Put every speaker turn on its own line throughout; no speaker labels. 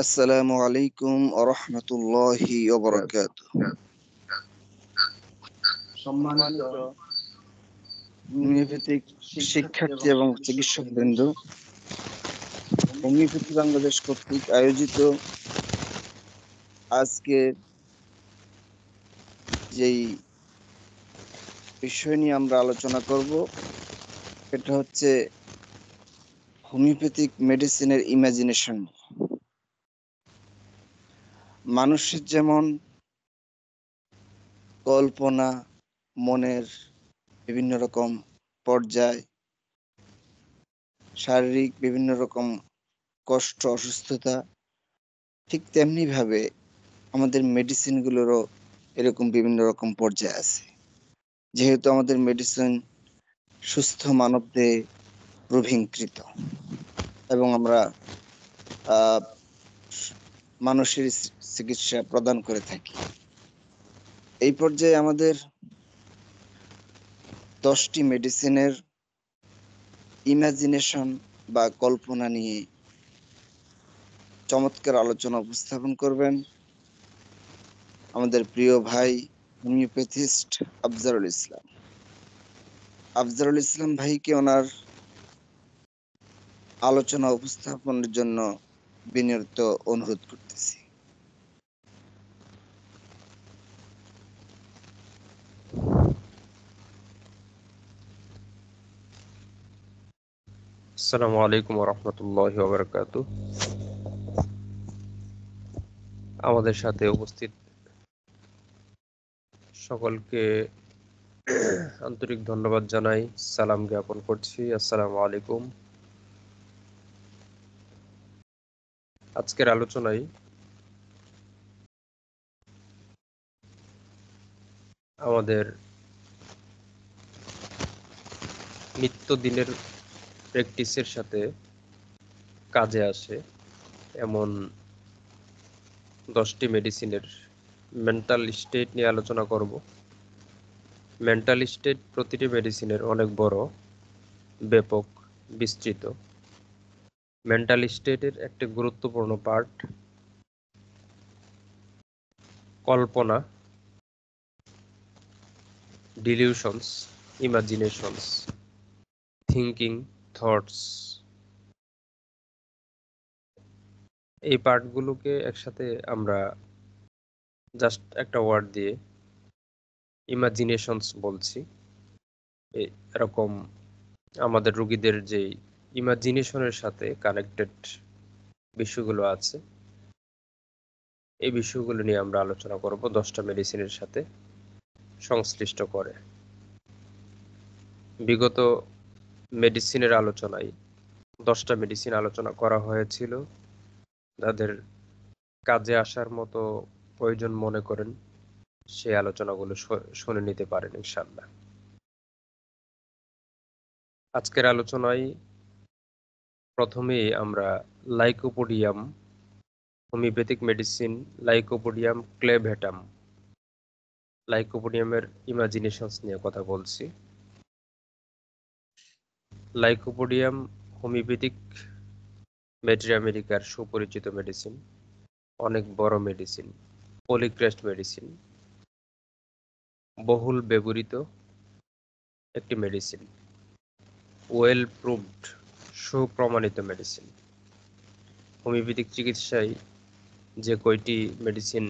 আসসালামু আলাইকুম ওয়া রাহমাতুল্লাহি ওয়া বারাকাতুহু। সম্মানিত হোমিওপ্যাথিক শিক্ষার্থী এবং চিকিৎসকবৃন্দ, হোমিওপ্যাথি বাংলাদেশ কর্তৃক আয়োজিত আজকে যেই বিষয় নিয়ে আমরা আলোচনা করব এটা হচ্ছে হোমিওপ্যাথিক মেডিসিনের ইমাজিনেশন। মানুষের যেমন কল্পনা, মনের বিভিন্ন রকম পর্যায়, শারীরিক বিভিন্ন রকম কষ্ট, অসুস্থতা, ঠিক তেমনি ভাবে আমাদের মেডিসিনগুলোরও এরকম বিভিন্ন রকম পর্যায় আছে। যেহেতু আমাদের মেডিসিন সুস্থ মানবদেহে প্রভীঙ্কৃত এবং আমরা আহ, মানুষের চিকিৎসা প্রদান করে থাকি। এই পর্যায়ে আমাদের 10টি মেডিসিনের ইমাজিনেশন বা কল্পনা নিয়ে চমৎকার আলোচনা উপস্থাপন করবেন আমাদের প্রিয় ভাই হোমিওপ্যাথিস্ট আফজারুল ইসলাম। আফজারুল ইসলাম ভাইকে ওনার আলোচনা উপস্থাপনের জন্য বিনীত অনুরোধ করতেছি।
আসসালামু আলাইকুম ওয়া রাহমাতুল্লাহি ওয়া বারাকাতুহু। আমাদের সাথে উপস্থিত সকলকে আন্তরিক ধন্যবাদ জানাই, সালাম জ্ঞাপন করছি। আসসালামু আলাইকুম। আজকের আলোচনায় আমাদের নিত্যদিনের প্র্যাকটিসের সাথে কাজে আসে এমন 10টি মেডিসিনের মেন্টাল স্টেট নিয়ে আলোচনা করব। মেন্টাল স্টেট প্রতিটি মেডিসিনের অনেক বড়, ব্যাপক, বিস্তৃত। মেন্টাল স্টেটের একটি গুরুত্বপূর্ণ পার্ট কল্পনা, ডিলিউশনস, ইমাজিনেশনস, থিঙ্কিং, থটস। এই পার্টগুলোকে একসাথে আমরা জাস্ট একটা ওয়ার্ড দিয়ে ইমাজিনেশনস বলছি। এরকম আমাদের রোগীদের যে ইমাজিনেশনের সাথে কানেক্টেড বিষয়গুলো আছে, এই বিষয়গুলো নিয়ে আমরা আলোচনা করব 10টা মেডিসিনের সাথে সংশ্লিষ্ট করে। বিগত মেডিসিনের আলোচনায় 10টা মেডিসিন আলোচনা করা হয়েছিল। যাদের কাজে আসার মতো প্রয়োজন মনে করেন সেই আলোচনাগুলো শুনে নিতে পারেন ইনশাআল্লাহ। আজকের আলোচনায় প্রথমেই আমরা lycopodium, homeopathic medicine lycopodium clavatum, লাইকোপোডিয়ামের ইমাজিনেশনস নিয়ে কথা বলছি। লাইকোপোডিয়াম হোমিওপ্যাথিক মেড্রি আমেরিকার সুপরিচিত মেডিসিন, অনেক বড় মেডিসিন, পলিক্রেস্ট মেডিসিন, বহুল ব্যবহৃত একটি মেডিসিন, ওয়েল প্রুভড, সুপ্রমাণিত মেডিসিন। হোমিওপ্যাথিক চিকিৎসায় যে কয়টি মেডিসিন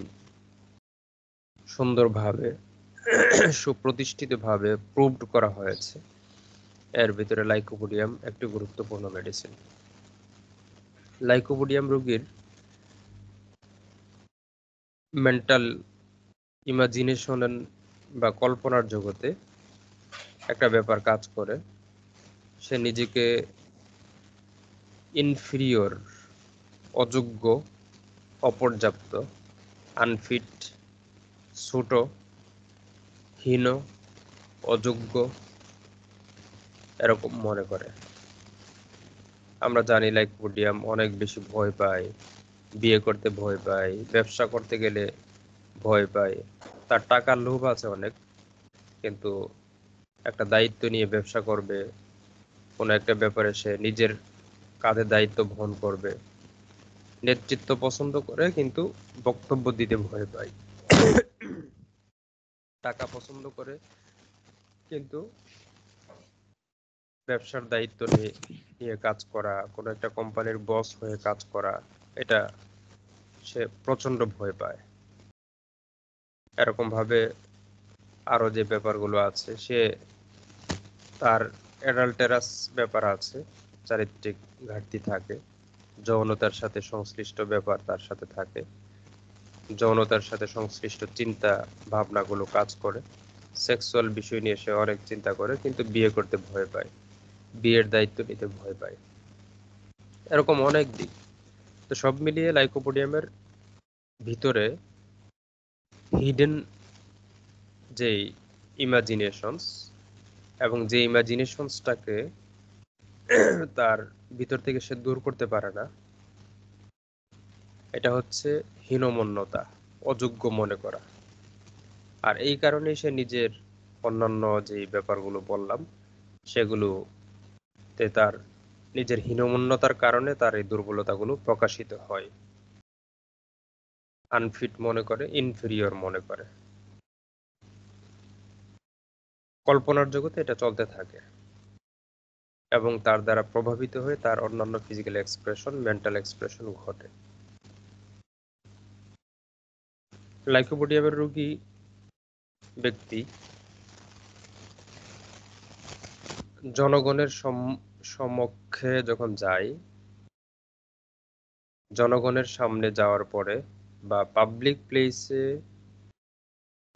সুন্দরভাবে সুপ্রতিষ্ঠিতভাবে প্রুভড করা হয়েছে, এর ভিতরে লাইকোপোডিয়াম একটি গুরুত্বপূর্ণ মেডিসিন। লাইকোপোডিয়াম রোগীর মেন্টাল ইমাজিনেশন বা কল্পনার জগতে একটা ব্যাপার কাজ করে। সে নিজেকে ইনফিরিয়র, অযোগ্য, অপর্যাপ্ত, আনফিট, ছোট, হীন, অযোগ্য এরকম মনে করে। আমরা জানি লাইকোপোডিয়াম অনেক বেশি ভয় পায়, বিয়ে করতে ভয় পায়, ব্যবসা করতে গেলে ভয় পায়। তার টাকার লোভ আছে অনেক, কিন্তু একটা দায়িত্ব নিয়ে ব্যবসা করবে, কোনো একটা ব্যাপারে সে নিজের কাঁধে দায়িত্ব বহন করবে, নেতৃত্ব পছন্দ করে কিন্তু বক্তব্য দিতে ভয় পায়। টাকা পছন্দ করে কিন্তু ব্যবসার দায়িত্ব নিয়ে কাজ করা, কোনো একটা কোম্পানির বস হয়ে কাজ করা, এটা সে প্রচন্ড ভয় পায়। এরকম ভাবে আরো যে ব্যাপারগুলো আছে, সে তার অ্যাডাল্টেরাস ব্যাপার আছে, চারিত্রিক ঘাটতি থাকে, যৌনতার সাথে সংশ্লিষ্ট ব্যাপার তার সাথে থাকে, যৌনতার সাথে সংশ্লিষ্ট চিন্তা ভাবনাগুলো কাজ করে, সেক্সুয়াল বিষয় নিয়ে সে অনেক চিন্তা করে কিন্তু বিয়ে করতে ভয় পায়, বিয়ের দায়িত্ব নিতে ভয় পায়। এরকম অনেক দিক। তো সব মিলিয়ে লাইকোপোডিয়ামের ভিতরে হিডেন যে ইমাজিনেশনস, এবং যে ইমাজিনেশনসটাকে তার ভিতর থেকে সে দূর করতে পারে না, এটা হচ্ছে হীনমন্যতা, অযোগ্য মনে করা। আর এই কারণেই সে নিজের অন্যান্য যে ব্যাপারগুলো বললাম সেগুলোতে তার নিজের হীনমন্যতার কারণে তার এই দুর্বলতাগুলো প্রকাশিত হয়। আনফিট মনে করে, ইনফেরিয়র মনে করে। কল্পনার জগতে এটা চলতে থাকে এবং তার দ্বারা প্রভাবিত হয়ে তার অন্যান্য ফিজিক্যাল এক্সপ্রেশন, মেন্টাল এক্সপ্রেশন ঘটে। লাইকোপোডিয়ামের রোগী ব্যক্তি জনগণের সমক্ষে যখন যায়, জনগণের সামনে যাওয়ার পরে বা পাবলিক প্লেসে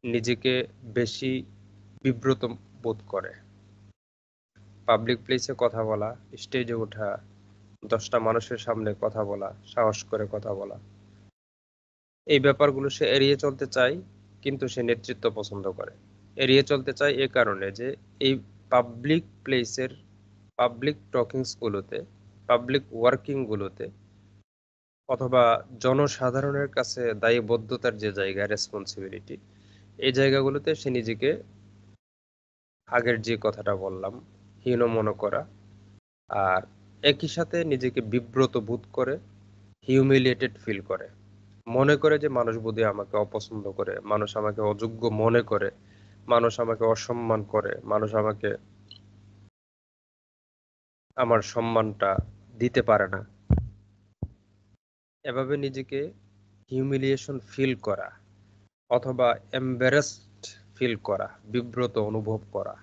নিজেকে বেশি বিব্রত বোধ করে। পাবলিক প্লেসে কথা বলা, স্টেজে ওঠা, 10টা মানুষের সামনে কথা বলা, সাহস করে কথা বলা, এই ব্যাপারগুলো সে এড়িয়ে চলতে চায়, কিন্তু সে নেতৃত্ব পছন্দ করে। এড়িয়ে চলতে চায় এ কারণে যে এই পাবলিক প্লেসের পাবলিক টকিংসগুলোতে, পাবলিক ওয়ার্কিংগুলোতে, অথবা জনসাধারণের কাছে দায়বদ্ধতার যে জায়গা, রেসপন্সিবিলিটি, এই জায়গাগুলোতে সে নিজেকে, আগের যে কথাটা বললাম, হীন মনে করা, আর একই সাথে নিজেকে বিব্রত বোধ করে, হিউমিলিয়েটেড ফিল করে, মনে করে যে মানুষ বোধহয় আমাকে অপছন্দ করে, মানুষ আমাকে অযোগ্য মনে করে, মানুষ আমাকে অসম্মান করে, মানুষ আমাকে আমার সম্মানটা দিতে পারে না। এভাবে নিজেকে হিউমিলিয়েশন ফিল করা অথবা এম্বারেসড ফিল করা, বিব্রত অনুভব করা,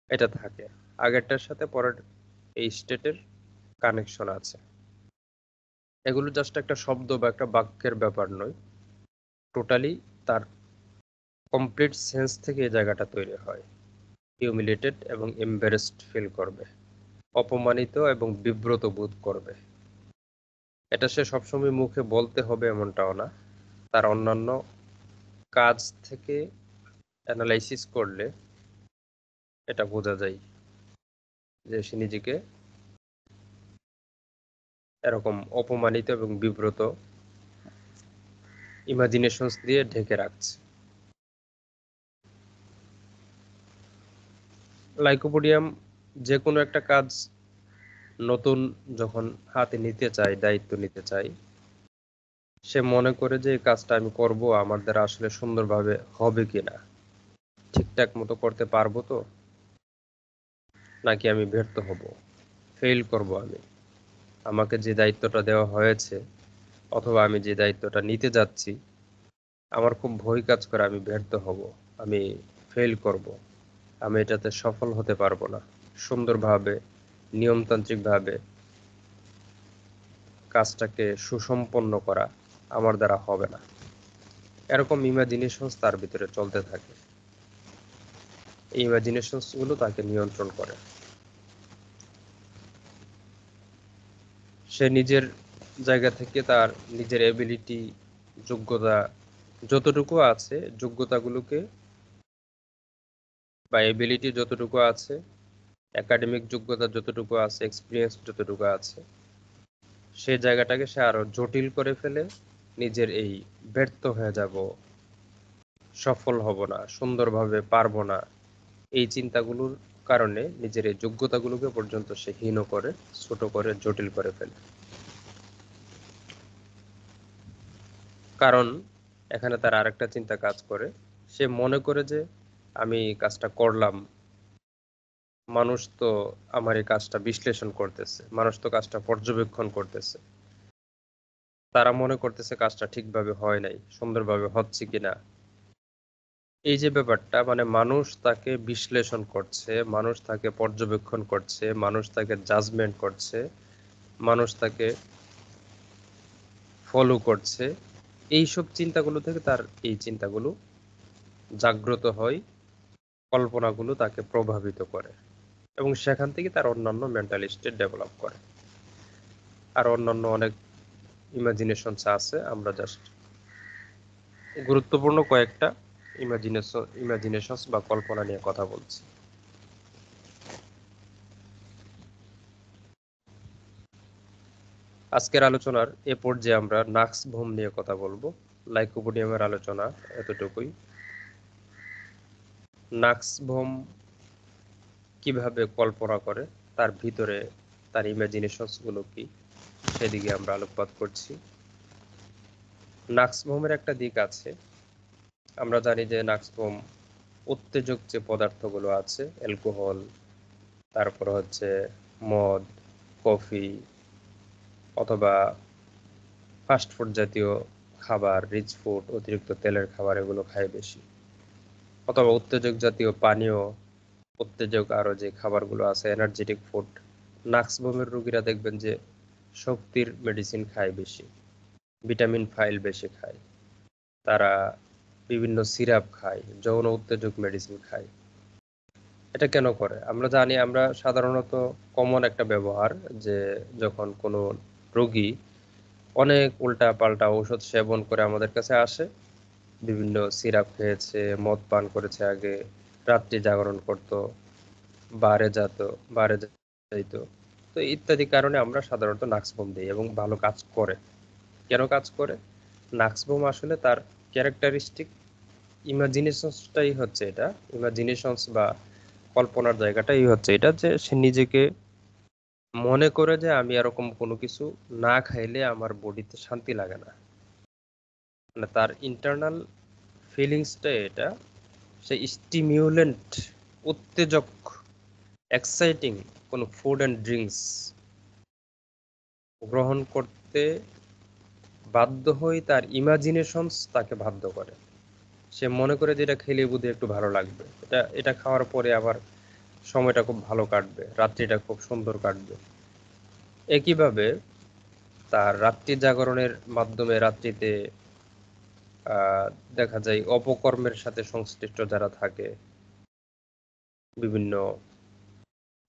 এটা থাকে। আগেরটার সাথে পরের এই স্টেটের কানেকশন আছে। এগুলো জাস্ট একটা শব্দ বা একটা বাক্যের ব্যাপার নয়, টোটালি তার কমপ্লিট সেন্স থেকে এই জায়গাটা তৈরি হয়। হিউমিলেটেড এবং এম্বারেসড ফিল করবে, অপমানিত এবং বিব্রত বোধ করবে। এটা সে সবসময় মুখে বলতে হবে এমনটাও না, তার অন্যান্য কাজ থেকে অ্যানালাইসিস করলে এটা বোঝা যায় যে সে নিজেকে এরকম অপমানিত এবং বিব্রত ইমাজিনেশনস দিয়ে ঢেকে রাখছে। লাইকোপোডিয়াম যে কোনো একটা কাজ নতুন যখন হাতে নিতে চায়, দায়িত্ব নিতে চায়, সে মনে করে যে এই কাজটা আমি করব, আমার দ্বারা আসলে সুন্দরভাবে হবে কিনা, ঠিকঠাক মতো করতে পারবো তো, নাকি আমি ব্যর্থ হব, ফেল করব আমি, আমাকে যে দায়িত্বটা দেওয়া হয়েছে অথবা আমি যে দায়িত্বটা নিতে যাচ্ছি, আমার খুব ভয় কাজ করে আমি ব্যর্থ হব, আমি ফেল করব, আমি এটাতে সফল হতে পারবো না, সুন্দরভাবে নিয়মতান্ত্রিকভাবে কাজটাকে সুসম্পন্ন করা আমার দ্বারা হবে না। এরকম ইমাজিনেশনস তার ভিতরে চলতে থাকে। এই ইমাজিনেশনস গুলো তাকে নিয়ন্ত্রণ করে। সে নিজের জায়গা থেকে তার নিজের এবিলিটি, যোগ্যতা যতটুকু আছে, যোগ্যতাগুলোকে বা এবিলিটি যতটুকু আছে, একাডেমিক যোগ্যতা যতটুকু আছে, এক্সপিরিয়েন্স যতটুকু আছে, সে জায়গাটাকে সে আরো জটিল করে ফেলে। নিজের এই ব্যর্থ হয়ে যাব, সফল হব না, সুন্দরভাবে পারবো না, এই চিন্তাগুলোর কারণে নিজের এই যোগ্যতাগুলোকে পর্যন্ত সে হীন করে, ছোট করে, জটিল করে ফেলে। কারণ এখানে তার আরেকটা চিন্তা কাজ করে, সে মনে করে যে আমি কাজটা করলাম, মানুষ তো আমার এই কাজটা বিশ্লেষণ করতেছে, মানুষ তো কাজটা পর্যবেক্ষণ করতেছে, তারা মনে করতেছে কাজটা ঠিকভাবে হয় নাই, সুন্দরভাবে হচ্ছে কিনা। এই যে ব্যাপারটা, মানে মানুষ তাকে বিশ্লেষণ করছে, মানুষ তাকে পর্যবেক্ষণ করছে, মানুষ তাকে জাজমেন্ট করছে, মানুষ তাকে ফলো করছে, এইসব চিন্তাগুলো থেকে তার এই চিন্তাগুলো জাগ্রত হয়, কল্পনাগুলো তাকে প্রভাবিত করে এবং সেখান থেকে তার অন্যান্য মেন্টাল স্টেট ডেভেলপ করে। আর অন্যান্য অনেক ইমাজিনেশনস আছে, আমরা জাস্ট গুরুত্বপূর্ণ কয়েকটা ইমাজিনেশনস বা কল্পনা নিয়ে কথা বলছি। আজকের আলোচনার এ পর্যায়ে আমরা নাক্সভোম নিয়ে কথা বলবো। লাইকোপোডিয়ামের আলোচনা এতটুকুই। নাক্সভোম কিভাবে কল্পনা করে, তার ভিতরে তার ইমাজিনেশনস গুলো কি, সেদিকে আমরা আলোকপাত করছি। নাক্সভোমের একটা দিক আছে, আমরা জানি যে নাক্সভোম উত্তেজক যে পদার্থগুলো আছে, অ্যালকোহল, তারপর হচ্ছে মদ, কফি অথবা ফাস্টফুড জাতীয় খাবার, রিচ ফুড, অতিরিক্ত তেলের খাবার, এগুলো খায় বেশি, অথবা উত্তেজক জাতীয় পানীয়, উত্তেজক আরো যে খাবারগুলো আছে, এনার্জেটিক ফুড। নাক্সভোমের রোগীরা দেখবেন যে শক্তির মেডিসিন খায় বেশি, ভিটামিন ফাইল বেশি খায়, তারা বিভিন্ন সিরাপ খায়, যৌন উত্তেজক মেডিসিন খায়। এটা কেন করে? আমরা জানি, আমরা সাধারণত কমন একটা ব্যবহার, যে যখন কোনো রোগী অনেক উল্টা পাল্টা ঔষধ সেবন করে আমাদের কাছে আসে, বিভিন্ন সিরাপ খেয়েছে, মদ পান করেছে আগে, রাত্রি জাগরণ করত, বারে যাইতো, তো ইত্যাদি কারণে আমরা সাধারণত নাক্সভোম দিই এবং ভালো কাজ করে। কেন কাজ করে? নাক্সভোম আসলে তার ক্যারেক্টারিস্টিক ইমাজিনেশনসটাই হচ্ছে এটা, ইমাজিনেশনস বা কল্পনার জায়গাটাই হচ্ছে এটা, যে সে নিজেকে মনে করে যে আমি এরকম কোনো কিছু না খাইলে আমার বডিতে শান্তি লাগে না, মানে তার ইন্টারনাল ফিলিংসটা এটা। সে স্টিমিউলেন্ট, উত্তেজক, এক্সাইটিং কোনো ফুড অ্যান্ড ড্রিঙ্কস গ্রহণ করতে বাধ্য হয়ে তার ইমাজিনেশনস তাকে বাধ্য করে। সে মনে করে যে এটা খেলে বোধহয় একটু ভালো লাগবে, এটা এটা খাওয়ার পরে আবার সময়টা খুব ভালো কাটবে, রাত্রিটা খুব সুন্দর কাটবে। একইভাবে তার রাত্রি জাগরণের মাধ্যমে রাত্রিতে দেখা যায় অপকর্মের সাথে সংশ্লিষ্ট যারা থাকে, বিভিন্ন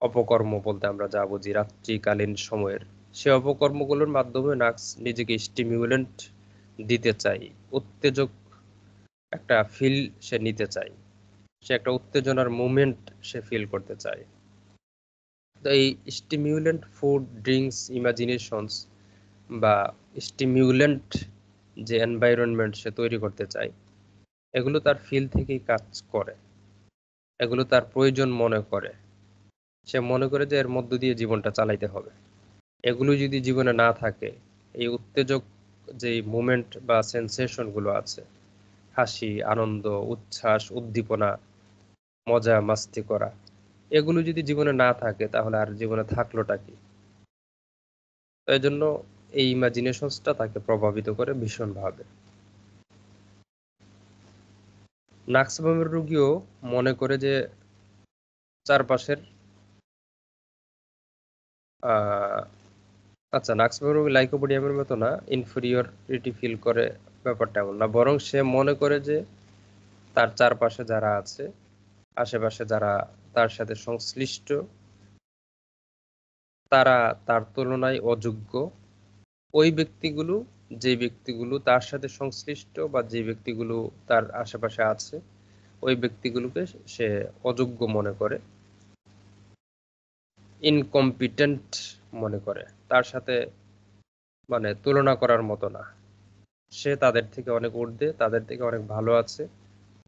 অপকর্ম বলতে আমরা যা বুঝি রাত্রিকালীন সময়ের, সে অপকর্মগুলোর মাধ্যমে নাক্স নিজেকে স্টিমিউলেন্ট দিতে চাই, উত্তেজক একটা ফিল সে নিতে চায়, সে একটা উত্তেজনার মুভমেন্ট সে ফিল করতে চায়। তো এই স্টিমিউলেন্ট ফুড, ড্রিঙ্কস, ইমাজিনেশনস বা স্টিমিউলেন্ট যে এনভায়রনমেন্ট সে তৈরি করতে চায়, এগুলো তার ফিল থেকেই কাজ করে, এগুলো তার প্রয়োজন মনে করে। সে মনে করে যে এর মধ্য দিয়ে জীবনটা চালাইতে হবে। এগুলো যদি জীবনে না থাকে, এই উত্তেজক যে মুভমেন্ট বা সেন্সেশন গুলো আছে, হাসি, আনন্দ, উচ্ছ্বাস, উদ্দীপনা, মজা মাস্তি করা, এগুলো যদি জীবনে না থাকে তাহলে আর জীবনে থাকলোটা কি? তাই জন্য এই ইমাজিনেশনসটা তাকে প্রভাবিত করে ভীষণভাবে। নাক্সভোমের রোগীও মনে করে যে চারপাশের আচ্ছা, নাক্সভোমের রোগী লাইকোপোডিয়ামের মতো না, ইনফেরিয়রিটি ফিল করে ব্যাপারটা এমন না, বরং সে মনে করে যে তার চারপাশে যারা আছে, আশেপাশে যারা তার সাথে সংশ্লিষ্ট, তারা তার তুলনায় অযোগ্য। ওই ব্যক্তিগুলো, যে ব্যক্তিগুলো তার সাথে সংশ্লিষ্ট বা যে ব্যক্তিগুলো তার আশেপাশে আছে, ওই ব্যক্তিগুলোকে সে অযোগ্য মনে করে, ইনকম্পিটেন্ট মনে করে, তার সাথে মানে তুলনা করার মতো না, সে তাদের থেকে অনেক ঊর্ধ্বে, তাদের থেকে অনেক ভালো আছে।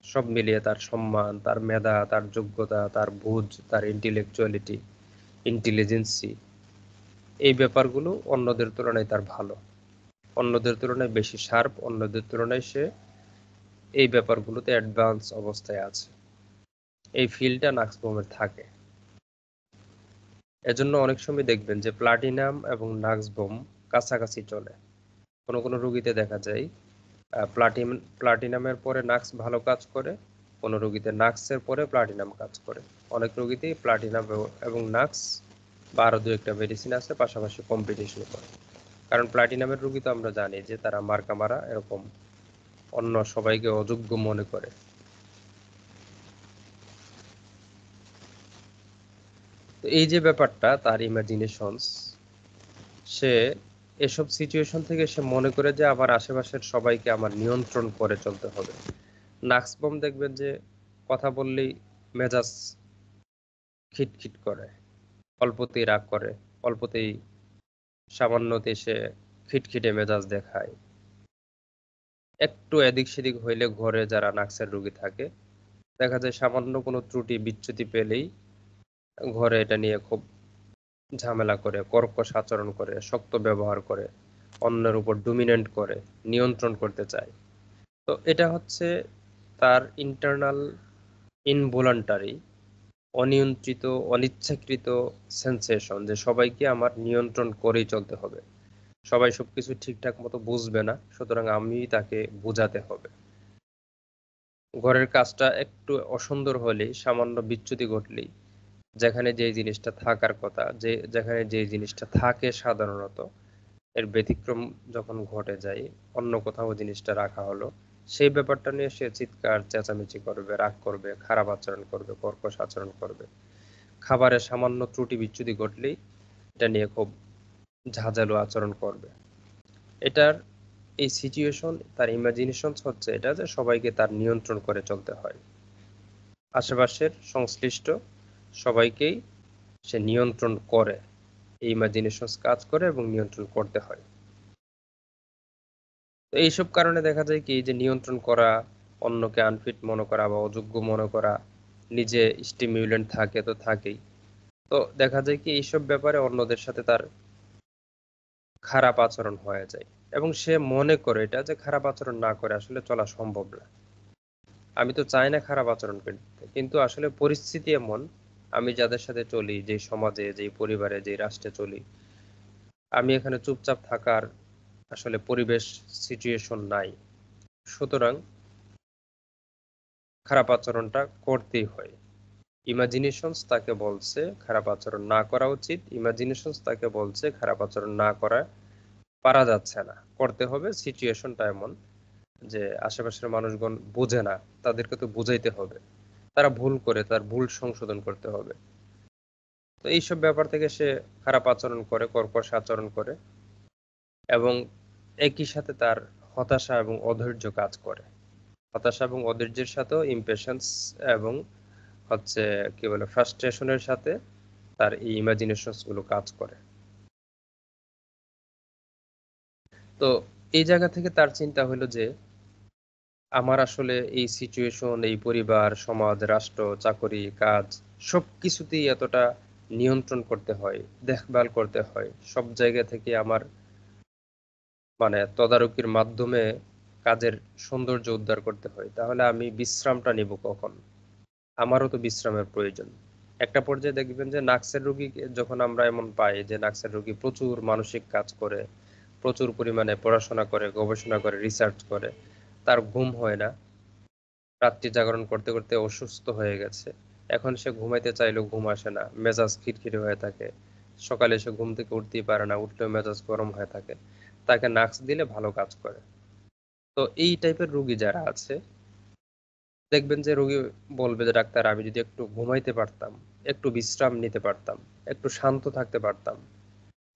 সব মিলিয়ে তার সম্মান, তার মেধা, তার যোগ্যতা, তার বুঝ, তার ইন্টেলেকচুয়ালিটি, ইন্টেলিজেন্সি, এই ব্যাপারগুলো অন্যদের তুলনায় তার ভালো। অন্যদের তুলনায় বেশি শার্প, অন্যদের তুলনায় সে এই ব্যাপারগুলোতে অ্যাডভান্স অবস্থায় আছে। এই ফিলটা নাক্সবোমের থাকে। এজন্য অনেক সময় দেখবেন যে প্লাটিনাম এবং নাক্সবোম কাছাকাছি চলে। কোনো কোনো রোগীতে দেখা যায় প্লাটিনামের পরে নাক্স ভালো কাজ করে, কোনো রোগীতে নাক্সের পরে প্লাটিনাম কাজ করে। অনেক রোগীতেই প্লাটিনাম এবং নাক্স বা আরও দু একটা মেডিসিন আছে পাশাপাশি কম্পিটিশন করে। কারণ প্লাটিনামের রোগী তো আমরা জানি যে তারা মার্কা মারা, এরকম অন্য সবাইকে অযোগ্য মনে করে। তো এই যে ব্যাপারটা তার ইমাজিনেশনস, সে এসব সিচুয়েশন থেকে সে মনে করে যে আমার আশেপাশের সবাইকে আমার নিয়ন্ত্রণ করে চলতে হবে। নাক্সবম দেখবেন যে কথা বললেই মেজাজ খিটখিট করে, অল্পতেই রাগ করে, অল্পতেই সামান্যতে সে খিটখিটে মেজাজ দেখায়। একটু এদিক সেদিক হইলে ঘরে যারা নাক্সের রোগী থাকে দেখা যায় সামান্য কোনো ত্রুটি বিচ্যুতি পেলেই ঘরে এটা নিয়ে খুব ঝামেলা করে, কর্কশ আচরণ করে, শক্ত ব্যবহার করে, অন্যের উপর ডমিনেন্ট করে, নিয়ন্ত্রণ করতে চায়। তো এটা হচ্ছে তার ইন্টারনাল ইনভলান্টারি, অনিয়ন্ত্রিত, অনিচ্ছাকৃত সেন্সেশন যে সবাইকে আমার নিয়ন্ত্রণ করেই চলতে হবে। সবাই সবকিছু ঠিকঠাক মতো বুঝবে না, সুতরাং আমি তাকে বোঝাতে হবে। ঘরের কাজটা একটু অসুন্দর হলেই, সামান্য বিচ্যুতি ঘটলেই, যেখানে যে জিনিসটা থাকার কথা, যেখানে যে জিনিসটা থাকে সাধারণত, এর ব্যতিক্রম যখন ঘটে যায়, অন্য কোথাও জিনিসটা রাখা হলো, সেই ব্যাপারটা নিয়ে সে চিৎকার চেঁচামেচি করবে, রাগ করবে, খারাপ আচরণ করবে, কর্কশ আচরণ করবে। খাবারে সামান্য ত্রুটি বিচ্যুতি ঘটলেই এটা নিয়ে খুব ঝাঁঝালো আচরণ করবে। এটার এই সিচুয়েশন, তার ইমাজিনেশন হচ্ছে এটা যে সবাইকে তার নিয়ন্ত্রণ করে চলতে হয়। আশেপাশের সংশ্লিষ্ট সবাইকেই সে নিয়ন্ত্রণ করে, এই ইমাজিনেশন কাজ করে এবং নিয়ন্ত্রণ করতে হয়। তো এইসব কারণে দেখা যায় কি যে নিয়ন্ত্রণ করা, অন্যকে আনফিট মনে করা বা অযোগ্য মনে করা, নিজে স্টিমিউলেন্ট থাকে তো থাকেই। তো দেখা যায় কি এইসব ব্যাপারে অন্যদের সাথে তার খারাপ আচরণ হয়ে যায় এবং সে মনে করে এটা যে খারাপ আচরণ না করে আসলে চলা সম্ভব না। আমি তো চাই না খারাপ আচরণ করতে, কিন্তু আসলে পরিস্থিতি এমন, আমি যাদের সাথে চলি, যে সমাজে, যে পরিবারে, যে রাষ্ট্রে চলি, আমি এখানে চুপচাপ থাকার আসলে পরিবেশ, সিচুয়েশন নাই। সুতরাং খারাপ আচরণটা করতেই হয়। ইমাজিনেশনস তাকে বলছে খারাপ আচরণ না করা উচিত, ইমাজিনেশনস তাকে বলছে খারাপ আচরণ না করা পারা যাচ্ছে না, করতে হবে। সিচুয়েশনটা এমন যে আশেপাশের মানুষগণ বোঝে না, তাদেরকে তো বুঝাইতে হবে, তারা ভুল করে, তার ভুল সংশোধন করতে হবে। তো এইসব ব্যাপার থেকে সে খারাপ আচরণ করে, কর্কশ আচরণ করে এবং একই সাথে তার হতাশা এবং অধৈর্য কাজ করে। হতাশা এবং অধৈর্যের সাথেও ইমপেশেন্স এবং হচ্ছে কি বলে ফ্রাস্ট্রেশনের সাথে তার এই ইমাজিনেশনস গুলো কাজ করে। তো এই জায়গা থেকে তার চিন্তা হলো যে আমার আসলে এই সিচুয়েশন, এই পরিবার, সমাজ, রাষ্ট্র, চাকরি, কাজ সবকিছুতেই এতটা নিয়ন্ত্রণ করতে হয়, দেখভাল করতে হয়, সব জায়গা থেকে আমার মানে তদারকির মাধ্যমে কাজের সৌন্দর্য উদ্ধার করতে হয়, তাহলে আমি বিশ্রামটা নিব কখন? আমারও তো বিশ্রামের প্রয়োজন। একটা পর্যায়ে দেখবেন যে নাক্সের রোগীকে যখন আমরা এমন পাই যে নাক্সের রোগী প্রচুর মানসিক কাজ করে, প্রচুর পরিমাণে পড়াশোনা করে, গবেষণা করে, রিসার্চ করে, তার ঘুম হয় না, রাত্রি জাগরণ করতে করতে অসুস্থ হয়ে গেছে, এখন সে ঘুমাইতে চাইলেও ঘুম আসে না, মেজাজ খিটখিটে হয়ে থাকে, সকালে সে ঘুম থেকে উঠতেই পারে না, উঠলেও মেজাজ গরম হয়ে থাকে, তাকে নাক্স দিলে ভালো কাজ করে। তো এই টাইপের রোগী যারা আছে দেখবেন যে রোগী বলবে যে ডাক্তার আমি যদি একটু ঘুমাইতে পারতাম, একটু বিশ্রাম নিতে পারতাম, একটু শান্ত থাকতে পারতাম,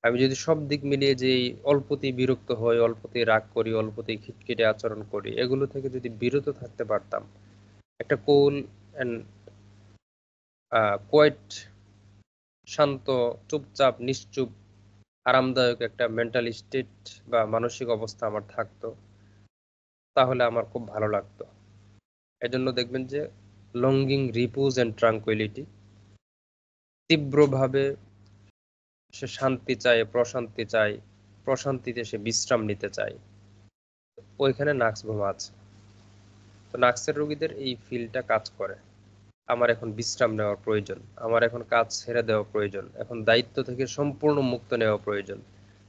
আমি যদি সব দিক মিলিয়ে যে এই অল্পতেই বিরক্ত হই, অল্পতেই রাগ করি, অল্পতেই খিটখিটে আচরণ করি, এগুলো থেকে যদি বিরত থাকতে পারতাম, একটা কুল অ্যান্ড কোয়েট, শান্ত, চুপচাপ, নিশ্চুপ, আরামদায়ক একটা মেন্টাল স্টেট বা মানসিক অবস্থা আমার থাকতো, তাহলে আমার খুব ভালো লাগতো। এজন্য দেখবেন যে লঙ্গিং রিপোজ অ্যান্ড ট্রাঙ্কুইলিটি, তীব্রভাবে সে শান্তি চায়, প্রশান্তি চায়, প্রশান্তিতে সে বিশ্রাম নিতে চায়, ওইখানে নাক্স বোমা আছে। তো নাক্সের রোগীদের এই ফিলটা কাজ করে, আমার এখন বিশ্রাম নেওয়ার প্রয়োজন, আমার এখন কাজ ছেড়ে দেওয়া প্রয়োজন, এখন দায়িত্ব থেকে সম্পূর্ণ মুক্ত নেওয়া প্রয়োজন,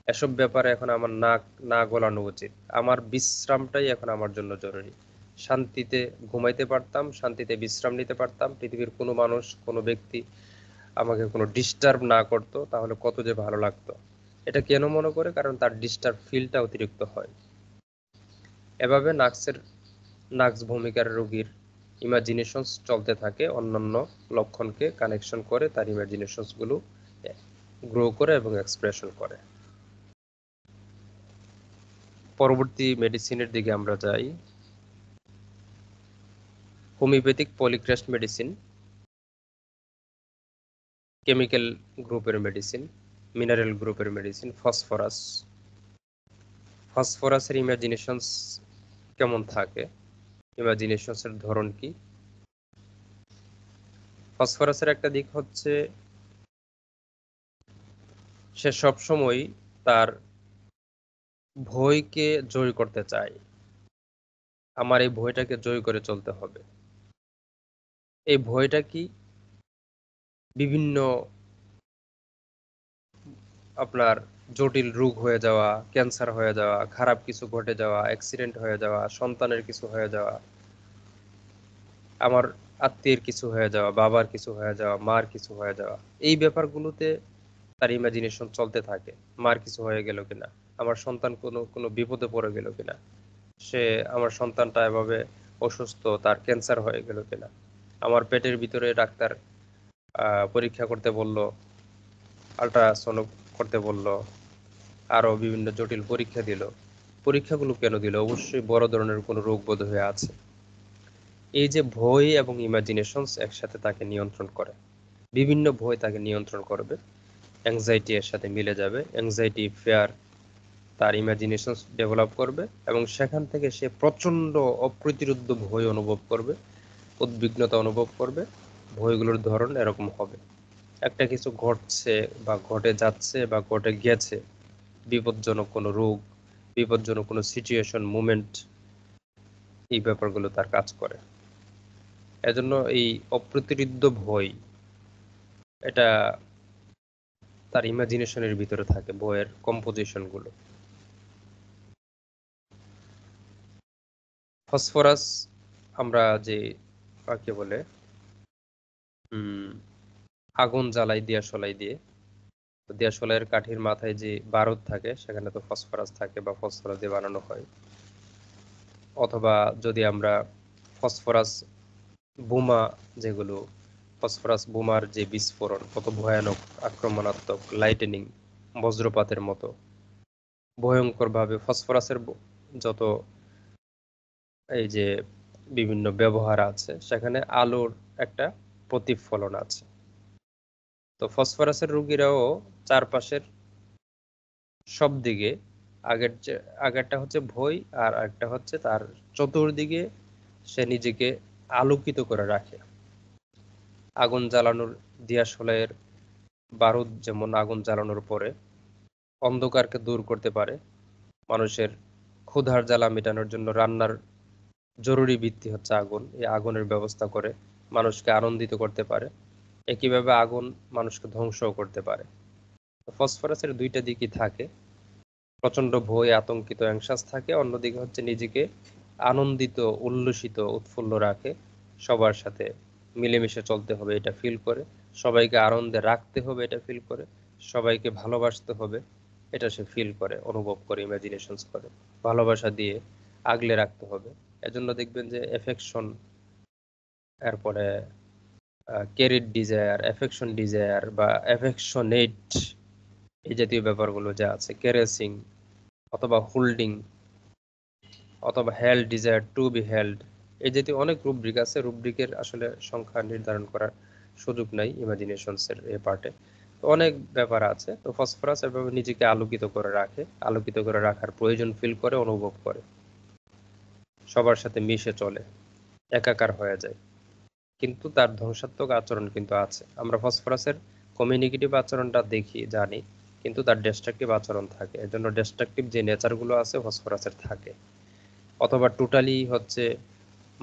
এসব ব্যাপারে এখন আমার নাক না গলানো উচিত, আমার বিশ্রামটাই এখন আমার জন্য জরুরি। শান্তিতে ঘুমাইতে পারতাম, শান্তিতে বিশ্রাম নিতে পারতাম, পৃথিবীর কোনো মানুষ কোনো ব্যক্তি আমাকে কোনো ডিস্টার্ব না করতো, তাহলে কত যে ভালো লাগতো। এটা কেন মনে করে? কারণ তার ডিস্টার্ব ফিলটা অতিরিক্ত হয়। এভাবে নাক্স ভূমিকার রোগীর ইমাজিনেশনস চলতে থাকে, অন্যান্য লক্ষণকে কানেকশন করে তার ইমাজিনেশনস গুলো গ্রো করে এবং এক্সপ্রেশন করে। পরবর্তী মেডিসিনের দিকে আমরা যাই। হোমিওপ্যাথিক পলিক্রেস্ট মেডিসিন, কেমিক্যাল গ্রুপের মেডিসিন, মিনারেল গ্রুপের মেডিসিন। ফসফরাসের ইমাজিনেশনস কেমন থাকে, ইমাজিনেশনসের ধরন কি? ফসফরাসের একটা দিক হচ্ছে সে সবসময় তার ভয়কে জয় করতে চায়, আমার এই ভয়টাকে জয় করে চলতে হবে। এই ভয়টা কি? বিভিন্ন আপনার জটিল রোগ হয়ে যাওয়া, ক্যান্সার হয়ে যাওয়া, খারাপ কিছু ঘটে যাওয়া, অ্যাক্সিডেন্ট হয়ে যাওয়া, সন্তানের কিছু হয়ে যাওয়া, আমার আত্মীয়ের কিছু হয়ে যাওয়া, বাবার কিছু হয়ে যাওয়া, মার কিছু হয়ে যাওয়া, এই ব্যাপারগুলোতে তার ইমাজিনেশন চলতে থাকে। মার কিছু হয়ে গেল কিনা, আমার সন্তান কোনো কোনো বিপদে পড়ে গেল কিনা, সে আমার সন্তানটা এভাবে অসুস্থ, তার ক্যান্সার হয়ে গেল কিনা, আমার পেটের ভিতরে ডাক্তার পরীক্ষা করতে বলল, আল্ট্রাসাউন্ড করতে বলল, আরো বিভিন্ন জটিল পরীক্ষা দিল। পরীক্ষাগুলো কেন দিল? অবশ্যই বড় ধরনের কোনো রোগ বোধ হয়ে আছে। এই যে ভয় এবং ইমাজিনেশনস একসাথে তাকে নিয়ন্ত্রণ করে, বিভিন্ন ভয় তাকে নিয়ন্ত্রণ করবে, অ্যাংজাইটি এর সাথে মিলে যাবে, অ্যাংজাইটি ফেয়ার তার ইমাজিনেশনস ডেভেলপ করবে এবং সেখান থেকে সে প্রচন্ড অপ্রতিরোধ্য ভয় অনুভব করবে, উদ্বিগ্নতা অনুভব করবে। ভয়গুলোর ধরন এরকম হবে, একটা কিছু ঘটছে বা ঘটে যাচ্ছে বা ঘটে গেছে, বিপজ্জনক কোনো রোগ, বিপজ্জনক কোনো সিচুয়েশন, মুভমেন্ট, এই ব্যাপারগুলো তার কাজ করে। এজন্য এই অপ্রতিরোধ্য ভয়, এটা তার ইমাজিনেশনের ভিতরে থাকে, বইয়ের কম্পোজিশন গুলো। ফসফরাস আমরা যে কাকে বলে আগুন জ্বালাই দিয়াশলাই দিয়ে, দিয়াশলাইয়ের কাঠির মাথায় যে বারুদ থাকে সেখানে তো ফসফরাস থাকে বা ফসফরাস দিয়ে বানানো হয়। অথবা যদি আমরা ফসফরাস বোমা, যেগুলো ফসফরাস বোমার যে বিস্ফোরণ কত ভয়ানক, আক্রমণাত্মক, লাইটেনিং, বজ্রপাতের মতো ভয়ঙ্কর ভাবে ফসফরাসের যত এই যে বিভিন্ন ব্যবহার আছে, সেখানে আলোর একটা প্রতিফলন আছে। তো ফসফরাসের রোগীরাও চারপাশের সব দিকে, আগেরটা হচ্ছে ভয়, আর একটা হচ্ছে তার চতুর্দিকে সে নিজেকে আলোকিত করে রাখে। আগুন জ্বালানোর, দিয়াশলাইয়ের বারুদ যেমন আগুন জ্বালানোর পরে অন্ধকারকে দূর করতে পারে, মানুষের ক্ষুধার জ্বালা মেটানোর জন্য রান্নার জরুরি ভিত্তি হচ্ছে আগুন, এই আগুনের ব্যবস্থা করে মানুষকে আনন্দিত করতে পারে। একইভাবে আগুন মানুষকে ধ্বংসও করতে পারে। ফসফরাসের দুইটা দিকই থাকে, প্রচন্ড ভয়, আতঙ্কিত, অ্যাংশাস থাকে, অন্যদিকে হচ্ছে নিজেকে আনন্দিত, উল্লসিত, উৎফুল্ল রাখে, সবার সাথে মিলেমিশে চলতে হবে এটা ফিল করে, সবাইকে আনন্দে রাখতে হবে এটা ফিল করে, সবাইকে ভালোবাসতে হবে এটা সে ফিল করে, অনুভব করে, ইমাজিনেশনস করে, ভালোবাসা দিয়ে আগলে রাখতে হবে। এজন্য দেখবেন যে এফেকশন, এরপরে ক্যারিড ডিজায়ার, এফেকশন ডিজায়ার বা এফেকশনেট, এই জাতীয় ব্যাপারগুলো যা আছে, ক্যারেসিং অথবা হোল্ডিং অথবা held, desire to be held, এই জাতীয় অনেক রুব্রিক আছে। রুব্রিকের আসলে সংখ্যা নির্ধারণ করার সুযোগ নাই ইমাজিনেশনসের এ পার্টে, তো অনেক ব্যাপার আছে। তো ফসফরাস এভাবে নিজেকে আলোকিত করে রাখে, আলোকিত করে রাখার প্রয়োজন ফিল করে, অনুভব করে, সবার সাথে মিশে চলে, একাকার হয়ে যায়। কিন্তু তার ধ্বংসাত্মক আচরণ কিন্তু আছে। আমরা ফসফরাসের কমিউনিকেটিভ আচরণটা দেখি, জানি, কিন্তু তার ডিস্ট্রাকটিভ আচরণ থাকে। এজন্য ডিস্ট্রাকটিভ যে নেচারগুলো আছে ফসফরাসের থাকে। অথবা টোটালি হচ্ছে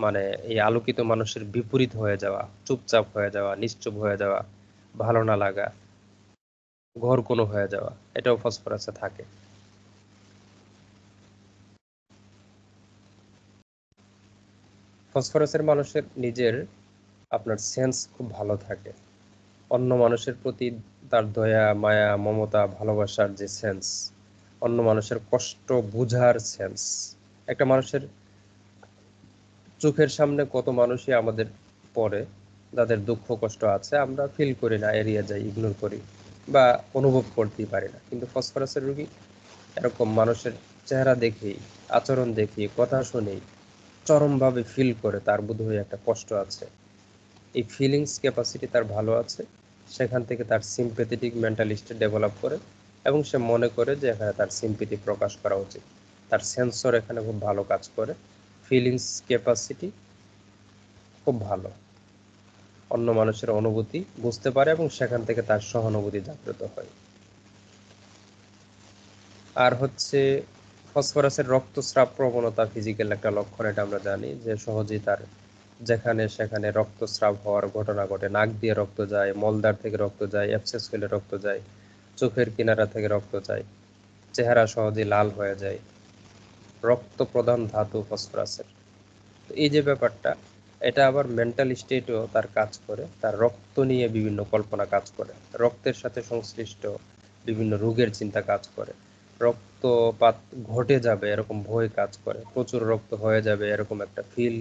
মানে এই আলোকিত মানুষের বিপরীত হয়ে যাওয়া, চুপচাপ হয়ে যাওয়া, নিশ্চুপ হয়ে যাওয়া, ভালো না লাগা, ঘর কোনো হয়ে যাওয়া, এটাও ফসফরাসে থাকে। ফসফরাসের মানুষের নিজের আপনার সেন্স খুব ভালো থাকে। অন্য মানুষের প্রতি তার দয়া, মায়া, মমতা, ভালোবাসার যে সেন্স, অন্য মানুষের কষ্ট বুঝার সেন্স। একটা মানুষের চোখের সামনে কত মানুষই আমাদের পড়ে, যাদের দুঃখ কষ্ট আছে, আমরা ফিল করি না, এড়িয়ে যাই, ইগনোর করি বা অনুভব করতেই পারি না। কিন্তু ফসফরাসের রোগী এরকম মানুষের চেহারা দেখেই, আচরণ দেখেই, কথা শুনেই চরমভাবে ফিল করে তার বোধহয় একটা কষ্ট আছে। এই ফিলিংস ক্যাপাসিটি তার ভালো আছে, সেখান থেকে তার সিম্প্যাথেটিক মেন্টালিস্টে ডেভেলপ করে এবং সে মনে করে যে এখানে তার সিম্প্যাথি প্রকাশ করা উচিত। তার সেন্সর এখানে খুব ভালো কাজ করে, ফিলিংস ক্যাপাসিটি খুব ভালো, অন্য মানুষের অনুভূতি বুঝতে পারে এবং সেখান থেকে তার সহানুভূতি জাগ্রত হয়। আর হচ্ছে ফসফরাসের রক্তস্রাব প্রবণতা ফিজিক্যাল একটা লক্ষণ, এটা আমরা জানি যে সহজেই তার যেখানে সেখানে রক্তস্রাব হওয়ার ঘটনা ঘটে। নাক দিয়ে রক্ত যায়, মলদ্বার থেকে রক্ত যায়, অ্যাবসেস হলে রক্ত যায়, চোখের কিনারা থেকে রক্ত যায়, চেহারা সহজেই লাল হয়ে যায়। রক্ত প্রধান ধাতু ফসফরাসের। তো এই যে ব্যাপারটা, এটা আবার মেন্টাল স্টেটেও তার কাজ করে, তার রক্ত নিয়ে বিভিন্ন কল্পনা কাজ করে, রক্তের সাথে সংশ্লিষ্ট বিভিন্ন রোগের চিন্তা কাজ করে, রক্তপাত ঘটে যাবে এরকম ভয় কাজ করে, প্রচুর রক্ত হয়ে যাবে এরকম একটা ফিল,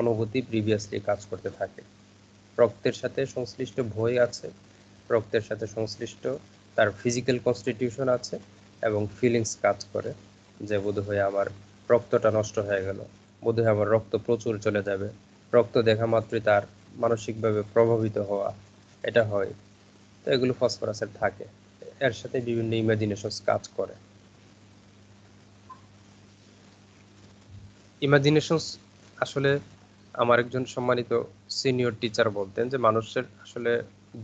অনুভূতি প্রিভিয়াসলি কাজ করতে থাকে। রক্তের সাথে সংশ্লিষ্ট ভয় আছে, রক্তের সাথে সংশ্লিষ্ট তার ফিজিক্যাল কনস্টিটিউশন আছে এবং ফিলিংস কাজ করে যে বোধহয় আমার রক্তটা নষ্ট হয়ে গেল, বোধহয় আমার রক্ত প্রচুর চলে যাবে, রক্ত দেখা মাত্রই তার মানসিকভাবে প্রভাবিত হওয়া, এটা হয়। তো এগুলো ফসফরাসের থাকে, এর সাথে বিভিন্ন ইমাজিনেশনস কাজ করে। ইমাজিনেশনস আসলে আমার একজন সম্মানিত সিনিয়র টিচার বলতেন যে মানুষের আসলে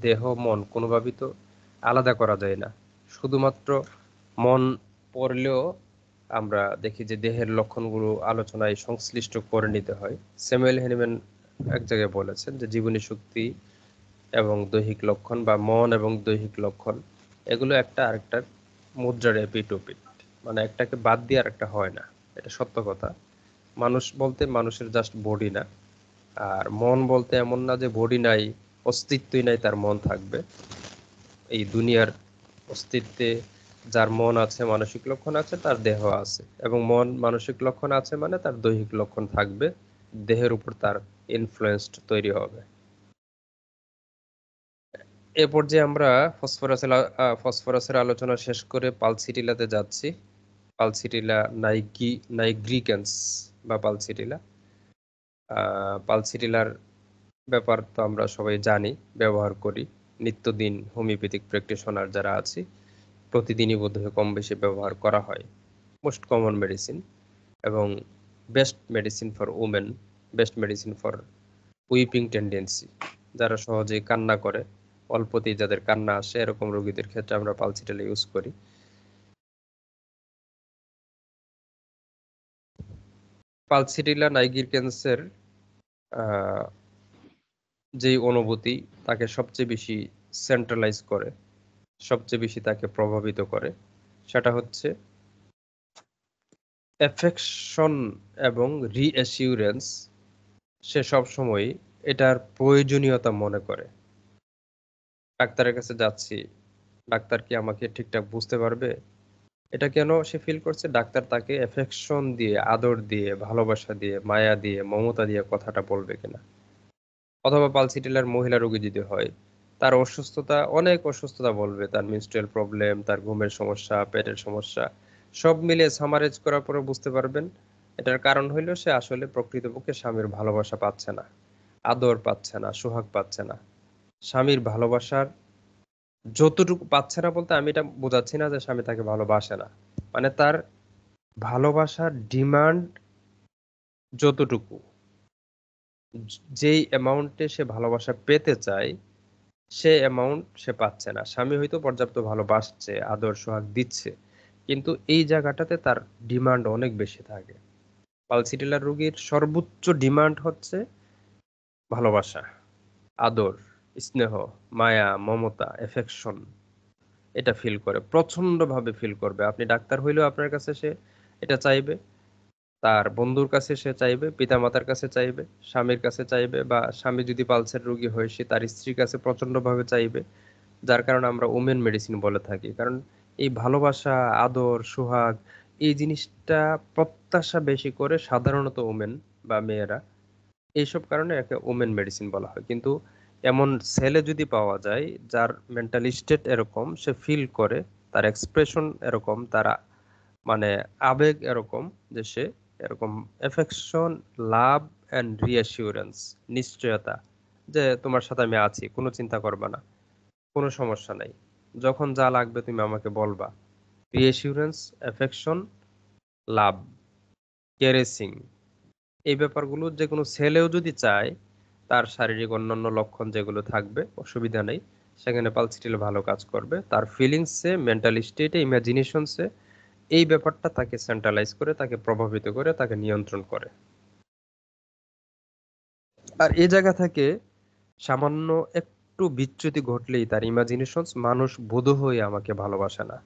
দেহ মন কোনোভাবেই তো আলাদা করা যায় না। শুধুমাত্র মন পড়লেও আমরা দেখি যে দেহের লক্ষণগুলো আলোচনায় সংশ্লিষ্ট করে নিতে হয়। স্যামুয়েল হ্যানিম্যান এক জায়গায় বলেছেন যে জীবনী শক্তি এবং দৈহিক লক্ষণ বা মন এবং দৈহিক লক্ষণ এগুলো একটা আরেকটার মুদ্রার এপিঠ-ওপিঠ, মানে একটাকে বাদ দিয়ে আরেকটা হয় না, এটা সত্য কথা। মানুষ বলতে মানুষের জাস্ট বডি না, আর মন বলতে এমন না যে বডি নাই, অস্তিত্বই নাই তার মন থাকবে। এই দুনিয়ার অস্তিত্বে যার মন আছে, মানসিক লক্ষণ আছে, তার দেহ আছে, এবং মন মানসিক লক্ষণ আছে মানে তার দৈহিক লক্ষণ থাকবে, দেহের উপর তার ইনফ্লুয়েন্সড তৈরি হবে। এ পর্যায়ে আমরা ফসফরাসের আলোচনা শেষ করে পালসিটিলাতে যাচ্ছি। পালসিটিলা নাইগ্রিক্যান্স বা পালসিটিলা। পালসিটিলার ব্যাপার তো আমরা সবাই জানি, ব্যবহার করি নিত্যদিন। হোমিওপ্যাথিক প্র্যাকটিশনার যারা আছি প্রতিদিনই বোধহয় কম বেশি ব্যবহার করা হয়। মোস্ট কমন মেডিসিন এবং best medicine for women, best medicine for weeping tendency, যারা সহজেই কান্না করে, অল্পতেই যাদের কান্না আসে, এরকম রোগীদের ক্ষেত্রে আমরা পালসিটেলা ইউজ করি। পালসিটিলা নাইগ্রিক্যান্সের যেই অনুভূতি তাকে সবচেয়ে বেশি সেন্ট্রালাইজ করে, সবচেয়ে বেশি তাকে প্রভাবিত করে, সেটা হচ্ছে অ্যাফেকশন এবং রিঅ্যাসিউরেন্স। সে সবসময় এটার প্রয়োজনীয়তা মনে করে। ডাক্তারের কাছে যাচ্ছি, ডাক্তার কি আমাকে ঠিকঠাক বুঝতে পারবে? এটা কেন সে ফিল করছে? ডাক্তার তাকে অ্যাফেকশন দিয়ে, আদর দিয়ে, ভালোবাসা দিয়ে, মায়া দিয়ে, মমতা দিয়ে কথাটা বলবে কিনা। অথবা পালসিটিলার মহিলা রোগী যদি হয়, তার অসুস্থতা, অনেক অসুস্থতা বলবে, তার মেনস্ট্রুয়াল প্রবলেম, তার ঘুমের সমস্যা, পেটের সমস্যা, সব মিলিয়ে সামারাইজ করার পরে বুঝতে পারবেন এটার কারণ হইল সে আসলে প্রকৃতপক্ষে স্বামীর ভালোবাসা পাচ্ছে না, আদর পাচ্ছে না, সোহাগ পাচ্ছে না। স্বামীর ভালোবাসার যতটুকু পাচ্ছে না বলতে আমি এটা বোঝাচ্ছি না যে স্বামী তাকে ভালোবাসে না, মানে তার ভালোবাসার ডিমান্ড যতটুকু, যেই অ্যামাউন্টে সে ভালোবাসা পেতে চায়, সে অ্যামাউন্ট সে পাচ্ছে না। স্বামী হয়তো পর্যাপ্ত ভালোবাসছে, আদর সোহাগ দিচ্ছে, কিন্তু এই জায়গাটাতে তার ডিমান্ড অনেক বেশি থাকে। পালসি টেলার রোগীর সর্বোচ্চ ডিমান্ড হচ্ছে ভালোবাসা, আদর, স্নেহ, মায়া, মমতা, এফেকশন। এটা ফিল করে, প্রচন্ড ভাবে ফিল করবে। আপনি ডাক্তার হইলেও আপনার কাছে সে এটা চাইবে, তার বন্ধুর কাছে সে চাইবে, পিতামাতার কাছে চাইবে, স্বামীর কাছে চাইবে, বা স্বামী যদি পালসের রোগী হয় সে তার স্ত্রীর কাছে প্রচন্ড ভাবে চাইবে। যার কারণে আমরা ওমেন মেডিসিন বলে থাকি, কারণ এই ভালোবাসা, আদর, সোহাগ, এই জিনিসটা প্রত্যাশা বেশি করে সাধারণত ওমেন বা মেয়েরা। এইসব কারণে একে ওমেন মেডিসিন বলা হয়। কিন্তু এমন ছেলে যদি পাওয়া যায় যার মেন্টাল স্টেট এরকম, সে ফিল করে, তার এক্সপ্রেশন এরকম, তারা মানে আবেগ এরকম, যে সে এরকম এফেকশন, লাভ অ্যান্ড রিঅ্যাসিউরেন্স, নিশ্চয়তা, যে তোমার সাথে আমি আছি, কোনো চিন্তা করবা না, কোনো সমস্যা নাই, যখন যা লাগবে তুমি আমাকে বলবা। রিঅ্যাসিউরেন্স, এফেকশন, লাভ, কেয়ারেসিং, এই ব্যাপারগুলো যে কোনো ছেলেও যদি চায়, তার শারীরিক অন্যান্য লক্ষণ যেগুলো থাকবে অসুবিধা নেই, সেখানে পালসিটিল ভালো কাজ করবে। তার ফিলিংসে, মেন্টাল স্টেটে, ইমাজিনেশনসে এই ব্যাপারটা তাকে সেন্ট্রালাইজ করে, তাকে প্রভাবিত করে, তাকে নিয়ন্ত্রণ করে। আর এই জায়গা থেকে সামান্য একটু বিচ্যুতি ঘটলেই তার ইমাজিনেশনস, মানুষ বোধহয় আমাকে ভালোবাসে না,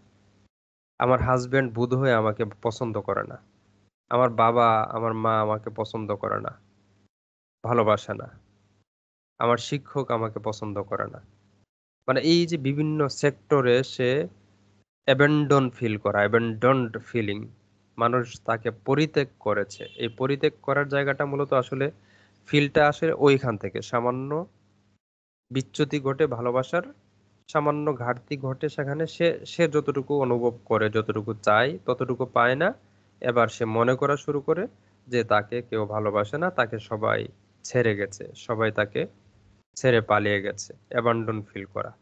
আমার হাজবেন্ড বোধহয় আমাকে পছন্দ করে না, আমার বাবা, আমার মা আমাকে পছন্দ করে না, ভালোবাসে না, আমার শিক্ষক আমাকে পছন্দ করে না। মানে এই যে বিভিন্ন সেক্টরে সে অ্যাবেন্ডন ফিল করা, অ্যাবেন্ডনড ফিলিং, মানুষ তাকে পরিত্যাগ করেছে, এই পরিত্যাগ করার জায়গাটা মূলত আসলে ফিলটা আসে ওইখান থেকে। সামান্য বিচ্যুতি ঘটে ভালোবাসার, সামান্য ঘাটতি ঘটে সেখানে, সে সে যতটুকু অনুভব করে, যতটুকু চায় ততটুকু পায় না। এবার সে মনে করা শুরু করে যে তাকে কেউ ভালোবাসে না, তাকে সবাই ছেড়ে গেছে, সবাই তাকে ছেড়ে পালিয়ে গেছে। অ্যাবান্ডন ফিল করা,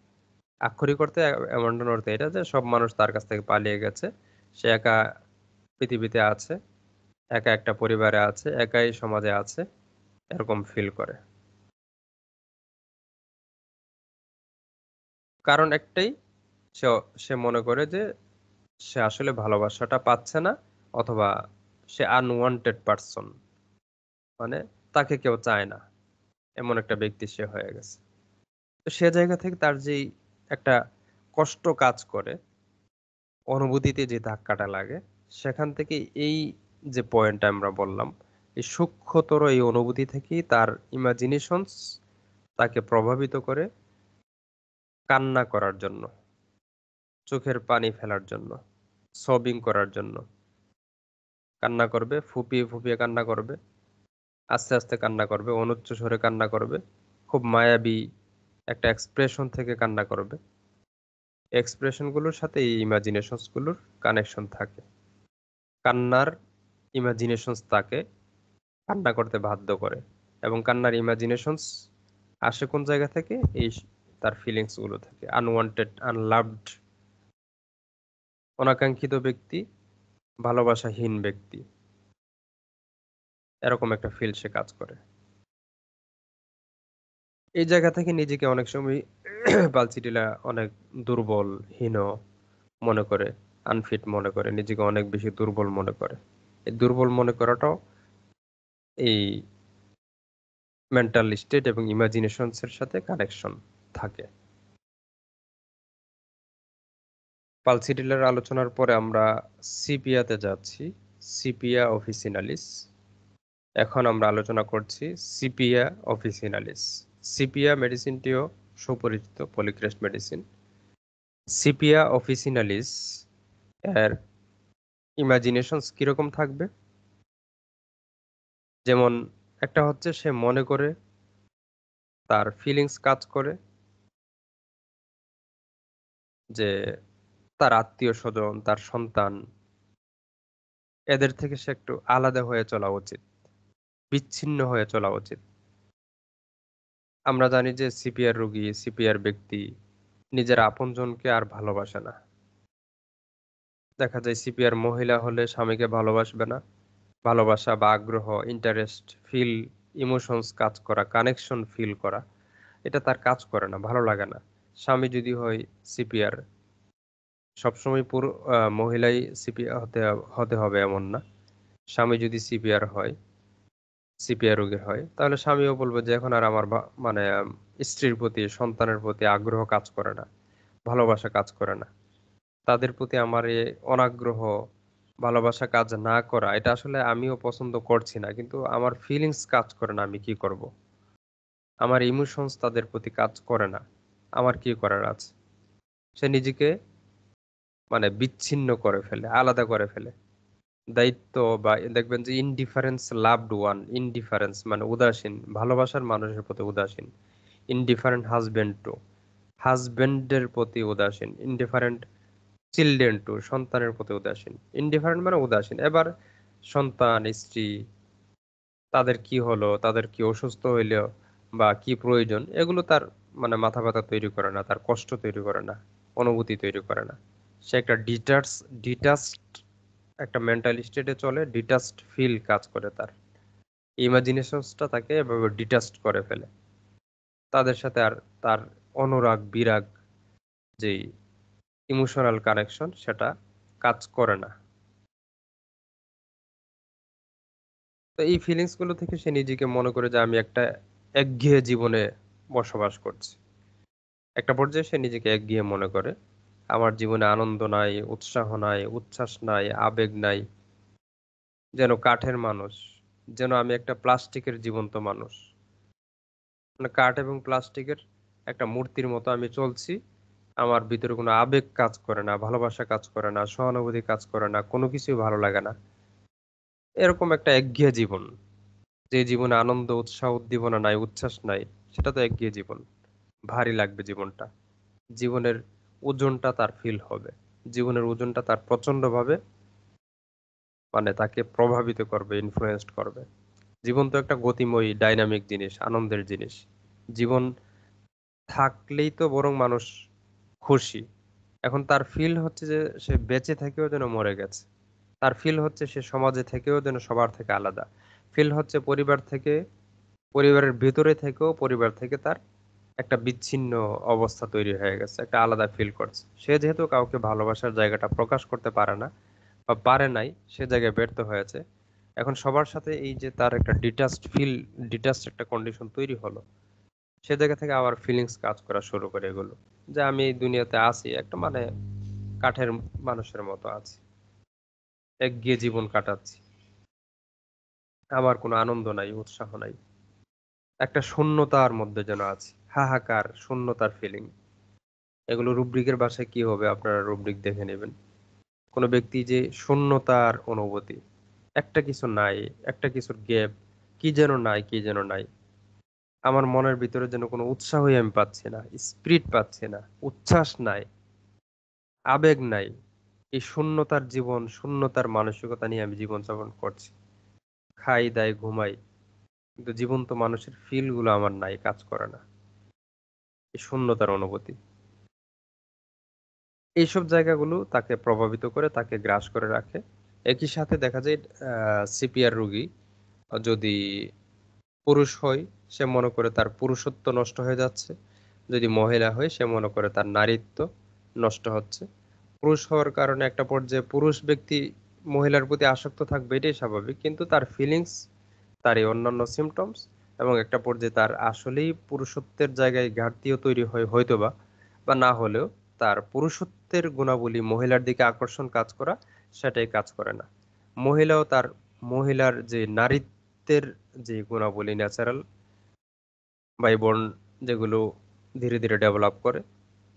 আক্ষরিক অর্থে অ্যাবান্ডন অর্থে এটা যে সব মানুষ তার কাছ থেকে পালিয়ে গেছে, সে একা পৃথিবীতে আছে, একা একটা পরিবারে আছে, একাই সমাজে আছে, এরকম ফিল করে। কারণ একটাই, সে সে মনে করে যে সে আসলে ভালোবাসাটা পাচ্ছে না, অথবা সে আনওয়ান্টেড পারসন, মানে তাকে কেউ চায় না, এমন একটা ব্যক্তি সে হয়ে গেছে। তো সে জায়গা থেকে তার যেই একটা কষ্ট কাজ করে, অনুভূতিতে যে ধাক্কাটা লাগে, সেখান থেকে এই যে পয়েন্টটা আমরা বললাম, এই সূক্ষ্মতর এই অনুভূতি থেকেই তার ইমাজিনেশনস তাকে প্রভাবিত করে কান্না করার জন্য, চোখের পানি ফেলার জন্য, সবিং করার জন্য। কান্না করবে, ফুপিয়ে ফুপিয়ে কান্না করবে, আস্তে আস্তে কান্না করবে, অনুচ্চ স্বরে কান্না করবে, খুব মায়াবী একটা এক্সপ্রেশন থেকে কান্না করবে। এক্সপ্রেশন গুলোর সাথে এই ইমাজিনেশনস গুলোর কানেকশন থাকে। কান্নার ইমাজিনেশনস তাকে কান্না করতে বাধ্য করে, এবং কান্নার ইমাজিনেশনস আসে কোন জায়গা থেকে? এই তার ফিলিংস গুলো থেকে। আনওয়ান্টেড, আনলাভড, অনাকাঙ্ক্ষিত ব্যক্তি, ভালোবাসাহীন ব্যক্তি, এরকম একটা ফিল সে কাজ করে। এই জায়গা থেকে নিজেকে অনেক সময় পালসিটিলা অনেক দুর্বল, হীন মনে করে, আনফিট মনে করে, নিজেকে অনেক বেশি দুর্বল মনে করে। এই দুর্বল মনে করাটাও এই মেন্টাল স্টেট এবং ইমাজিনেশনস এর সাথে কানেকশন থাকে। পালসিটিলার আলোচনার পরে আমরা সিপিয়াতে যাচ্ছি, সিপিয়া অফিসিনালিস। এখন আমরা আলোচনা করছি সিপিয়া অফিসিনালিস। সিপিয়া মেডিসিনটিও সুপরিচিত পলিক্রেস্ট মেডিসিন। সিপিয়া অফিসিনালিস এর ইমাজিনেশনস কিরকম থাকবে? যেমন একটা হচ্ছে সে মনে করে, তার ফিলিংস কাজ করে যে তার আত্মীয় স্বজন, তার সন্তান, এদের থেকে সে একটু আলাদা হয়ে চলা উচিত, বিচ্ছিন্ন হয়ে চলা উচিত। আমরা জানি যে সিপিআর রোগী, সিপিআর ব্যক্তি নিজের আপনজনকে আর ভালোবাসে না। দেখা যায় সিপিআর মহিলা হলে স্বামীকে ভালোবাসবে না, ভালোবাসা বা আগ্রহ, ইন্টারেস্ট, ফিল, ইমোশনস কাজ করা, কানেকশন ফিল করা, এটা তার কাজ করে না, ভালো লাগে না। স্বামী যদি হয় সিপিআর, সবসময় পুরো মহিলাই সিপিআর হতে হবে এমন না। স্বামী যদি সিপিআর হয়, সিপিআর রোগীর হয়, তাহলে স্বামীও বলবে যে এখন আর আমার মানে স্ত্রীর প্রতি, সন্তানের প্রতি আগ্রহ কাজ করে না, ভালোবাসা কাজ করে না। তাদের প্রতি আমার এই অনাগ্রহ, ভালোবাসা কাজ না করা, এটা আসলে আমিও পছন্দ করছি না, কিন্তু আমার ফিলিংস কাজ করে না, আমি কি করব? আমার ইমোশনস তাদের প্রতি কাজ করে না, আমার কি করার আছে? সে নিজেকে মানে বিচ্ছিন্ন করে ফেলে, আলাদা করে ফেলে। দায়িত্ব বা দেখবেন যে ইনডিফারেন্স লাভড ওয়ান, ইনডিফারেন্স মানে উদাসীন, ভালোবাসার মানুষের প্রতি উদাসীন। ইনডিফারেন্ট হাজবেন্ড টু, হাজবেন্ডের প্রতি উদাসীন। ইনডিফারেন্ট চিলড্রেন টু, সন্তানের প্রতি উদাসীন। ইনডিফারেন্ট মানে উদাসীন। এবার সন্তান, স্ত্রী, তাদের কি হলো, তাদের কি অসুস্থ হইলো বা কি প্রয়োজন, এগুলো তার মানে মাথা ব্যথা তৈরি করে না, তার কষ্ট তৈরি করে না, অনুভূতি তৈরি করে না। সে একটা ডিটাচড একটা মেন্টাল স্টেটে চলে, ডিটাচড ফিল কাজ করে তার। ইমাজিনেশনসটা তাকে এভাবে ডিটাচড করে ফেলে। তাদের সাথে আর তার অনুরাগ বিরাগ, যেই ইমোশনাল কানেকশন, সেটা কাজ করে না। তো এই ফিলিংস গুলো থেকে সে নিজেকে মনে করে যে আমি একটা একঘেয়ে জীবনে বসবাস করছি। একটা পর্যায়ে সে নিজেকে একঘেয়ে মনে করে, আমার জীবনে আনন্দ নাই, উৎসাহ নাই, উচ্ছ্বাস নাই, আবেগ নাই, যেন কাঠের মানুষ, যেন আমি একটা প্লাস্টিকের জীবন্ত মানুষ। মানে কাঠ এবং প্লাস্টিকের একটা মূর্তির মতো আমি চলছি। আমার ভিতরে কোনো আবেগ কাজ করে না, ভালোবাসা কাজ করে না, সহানুভূতি কাজ করে না, কোনো কিছুই ভালো লাগে না। এরকম একটা একঘেয়ে জীবন, যে জীবনে আনন্দ, উৎসাহ, উদ্দীপনা নাই, উচ্ছ্বাস নাই, সেটা তো একঘেয়ে জীবন। ভারী লাগবে জীবনটা। জীবনের ওজনটা তার ফিল হবে। জীবনের ওজনটা তার প্রচন্ড ভাবে মানে তাকে প্রভাবিত করবে, ইনফ্লুয়েন্সড করবে। জীবন তো একটা গতিময়ী, ডাইনামিক জিনিস, আনন্দের জিনিস। জীবন থাকলেই তো বরং মানুষ খুশি। এখন তার ফিল হচ্ছে যে সে বেঁচে থেকেও যেন মরে গেছে। তার ফিল হচ্ছে সে সমাজে থেকেও যেন সবার থেকে আলাদা। ফিল হচ্ছে পরিবার থেকে, পরিবারের ভেতরে থেকেও পরিবার থেকে তার একটা বিচ্ছিন্ন অবস্থা তৈরি হয়ে গেছে, একটা আলাদা ফিল করছে। সে যেহেতু কাউকে ভালোবাসার জায়গাটা প্রকাশ করতে পারে না বা পারে নাই, সে জায়গায় ব্যর্থ হয়েছে। এখন সবার সাথে এই যে তার একটা ডিটাচড একটা কন্ডিশন তৈরি হলো, সে জায়গা থেকে আবার ফিলিংস কাজ করা শুরু করে এগুলো, যে আমি এই দুনিয়াতে আছি একটা মানে কাঠের মানুষের মতো আছি, একঘেয়ে জীবন কাটাচ্ছি, আমার কোনো আনন্দ নাই, উৎসাহ নাই, একটা শূন্যতার মধ্যে যেন আছি, হাহাকার শূন্যতার ফিলিং। এগুলো রুব্রিকের ভাষায় কি হবে আপনারা রুব্রিক দেখে নেবেন। কোনো ব্যক্তি যে শূন্যতার অনুভূতি, একটা কিছু নাই, একটা কিছুর গ্যাপ, কি যেন নাই, কি যেন নাই। আমার মনের ভিতরে যেন কোনো উৎসাহই আমি পাচ্ছি না, স্পিরিট পাচ্ছি না, উচ্ছ্বাস নাই, আবেগ নাই। এই শূন্যতার জীবন, শূন্যতার মানসিকতা নিয়ে আমি জীবন যাপন করছি। খাই দাই ঘুমাই, কিন্তু জীবন্ত মানুষের ফিল গুলো আমার নাই, কাজ করে না। এই শূন্যতার অনুভূতি, এইসব জায়গাগুলো তাকে প্রভাবিত করে, তাকে গ্রাস করে রাখে। একই সাথে দেখা যায় সিপিআর রোগী যদি পুরুষ হয়, সে মনে করে তার পুরুষত্ব নষ্ট হয়ে যাচ্ছে। যদি মহিলা হয়, সে মনে করে তার নারীত্ব নষ্ট হচ্ছে। পুরুষ হওয়ার কারণে একটা পর্যায়ে পুরুষ ব্যক্তি মহিলার প্রতি আসক্ত থাকবে, এটাই স্বাভাবিক, কিন্তু তার ফিলিংস, তার এই অন্যান্য সিমটমস, এবং একটা পর্যায়ে তার আসলেই পুরুষত্বের জায়গায় ঘাটতিও তৈরি হয় হয়তোবা, বা না হলেও তার পুরুষত্বের গুণাবলী মহিলার দিকে আকর্ষণ কাজ করা, সেটাই কাজ করে না। মহিলাও তার মহিলার যে নারীত্বের যে গুণাবলী, ন্যাচারাল বাইবর্ন, যেগুলো ধীরে ধীরে ডেভেলপ করে,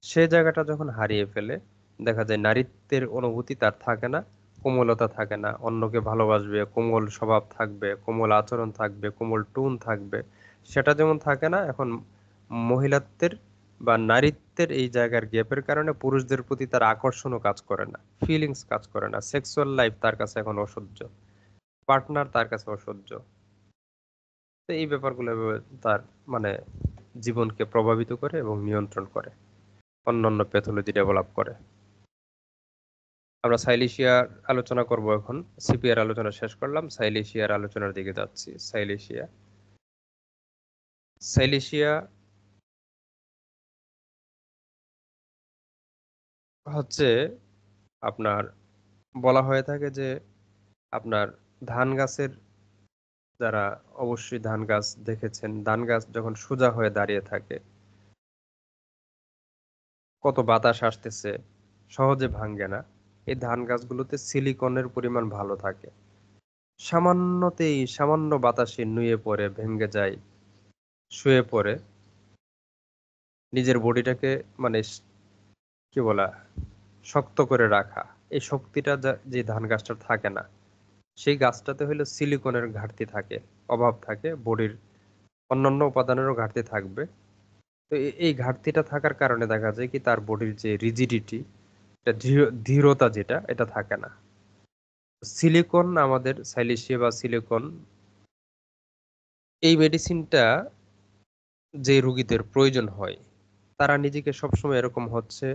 সে জায়গাটা যখন হারিয়ে ফেলে, দেখা যায় নারীত্বের অনুভূতি তার থাকে না, কোমলতা থাকে না, অন্যকে ভালোবাসবে, কোমল স্বভাব থাকবে, কোমল আচরণ থাকবে, কোমল টোন থাকবে, সেটা যেমন থাকে না। এখন মহিলাত্বের বা নারীত্বের এই জায়গার গ্যাপের কারণে পুরুষদের প্রতি তার আকর্ষণও কাজ করে না, ফিলিংস কাজ করে না, সেক্সুয়াল লাইফ তার কাছে এখন অসহ্য, পার্টনার তার কাছে অসহ্য। তো এই ব্যাপারগুলো এভাবে তার মানে জীবনকে প্রভাবিত করে এবং নিয়ন্ত্রণ করে, অন্যান্য প্যাথোলজি ডেভেলপ করে। আমরা সাইলেশিয়ার আলোচনা করব এখন। সিপিআর আলোচনা শেষ করলাম, সাইলেশিয়ার আলোচনার দিকে যাচ্ছি। সাইলেশিয়া, হচ্ছে আপনার বলা হয়ে থাকে যে আপনার ধান গাছের, যারা অবশ্যই ধান গাছ দেখেছেন, ধান গাছ যখন সোজা হয়ে দাঁড়িয়ে থাকে, কত বাতাস আসতেছে, সহজে ভাঙ্গে না। এই ধান গাছগুলোতে সিলিকনের পরিমাণ ভালো থাকে। সামান্য বাতাসে নুয়ে পড়ে, ভেঙে যায়, শুয়ে পড়ে নিজের বডিটাকে মানে কি বলা, শক্ত করে রাখা, এই শক্তিটা যে ধান গাছটার থাকে না, সেই গাছটাতে হলো সিলিকনের ঘাটতি থাকে, অভাব থাকে, বডির অন্যান্য উপাদানেরও ঘাটতি থাকবে। তো এই ঘাটতিটা থাকার কারণে দেখা যায় কি তার বডির যে রিজিডিটি, দৃঢ়তা যেটা, এটা থাকে না। সিলিকন, আমাদের সাইলিশিয়া বা সিলিকন, এই মেডিসিনটা যে রোগীদের প্রয়োজন হয়, তারা নিজেকে সবসময় এরকম হচ্ছে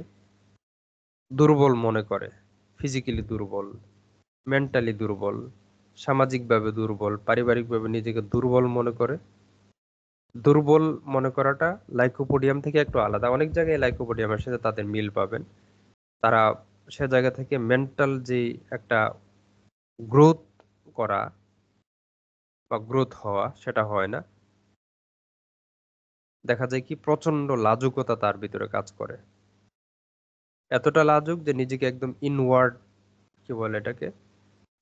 দুর্বল মনে করে, ফিজিক্যালি দুর্বল, মেন্টালি দুর্বল, সামাজিকভাবে দুর্বল, পারিবারিকভাবে নিজেকে দুর্বল মনে করে। দুর্বল মনে করাটা লাইকোপোডিয়াম থেকে একটু আলাদা। অনেক জায়গায় লাইকোপোডিয়ামের সাথে তাদের মিল পাবেন। তারা সে জায়গা থেকে মেন্টাল যে একটা গ্রোথ করা বা গ্রোথ হওয়া, সেটা হয় না। দেখা যায় কি প্রচন্ড লাজুকতা তার ভিতরে কাজ করে, এতটা লাজুক যে নিজেকে একদম ইনওয়ার্ড, কি বলে এটাকে,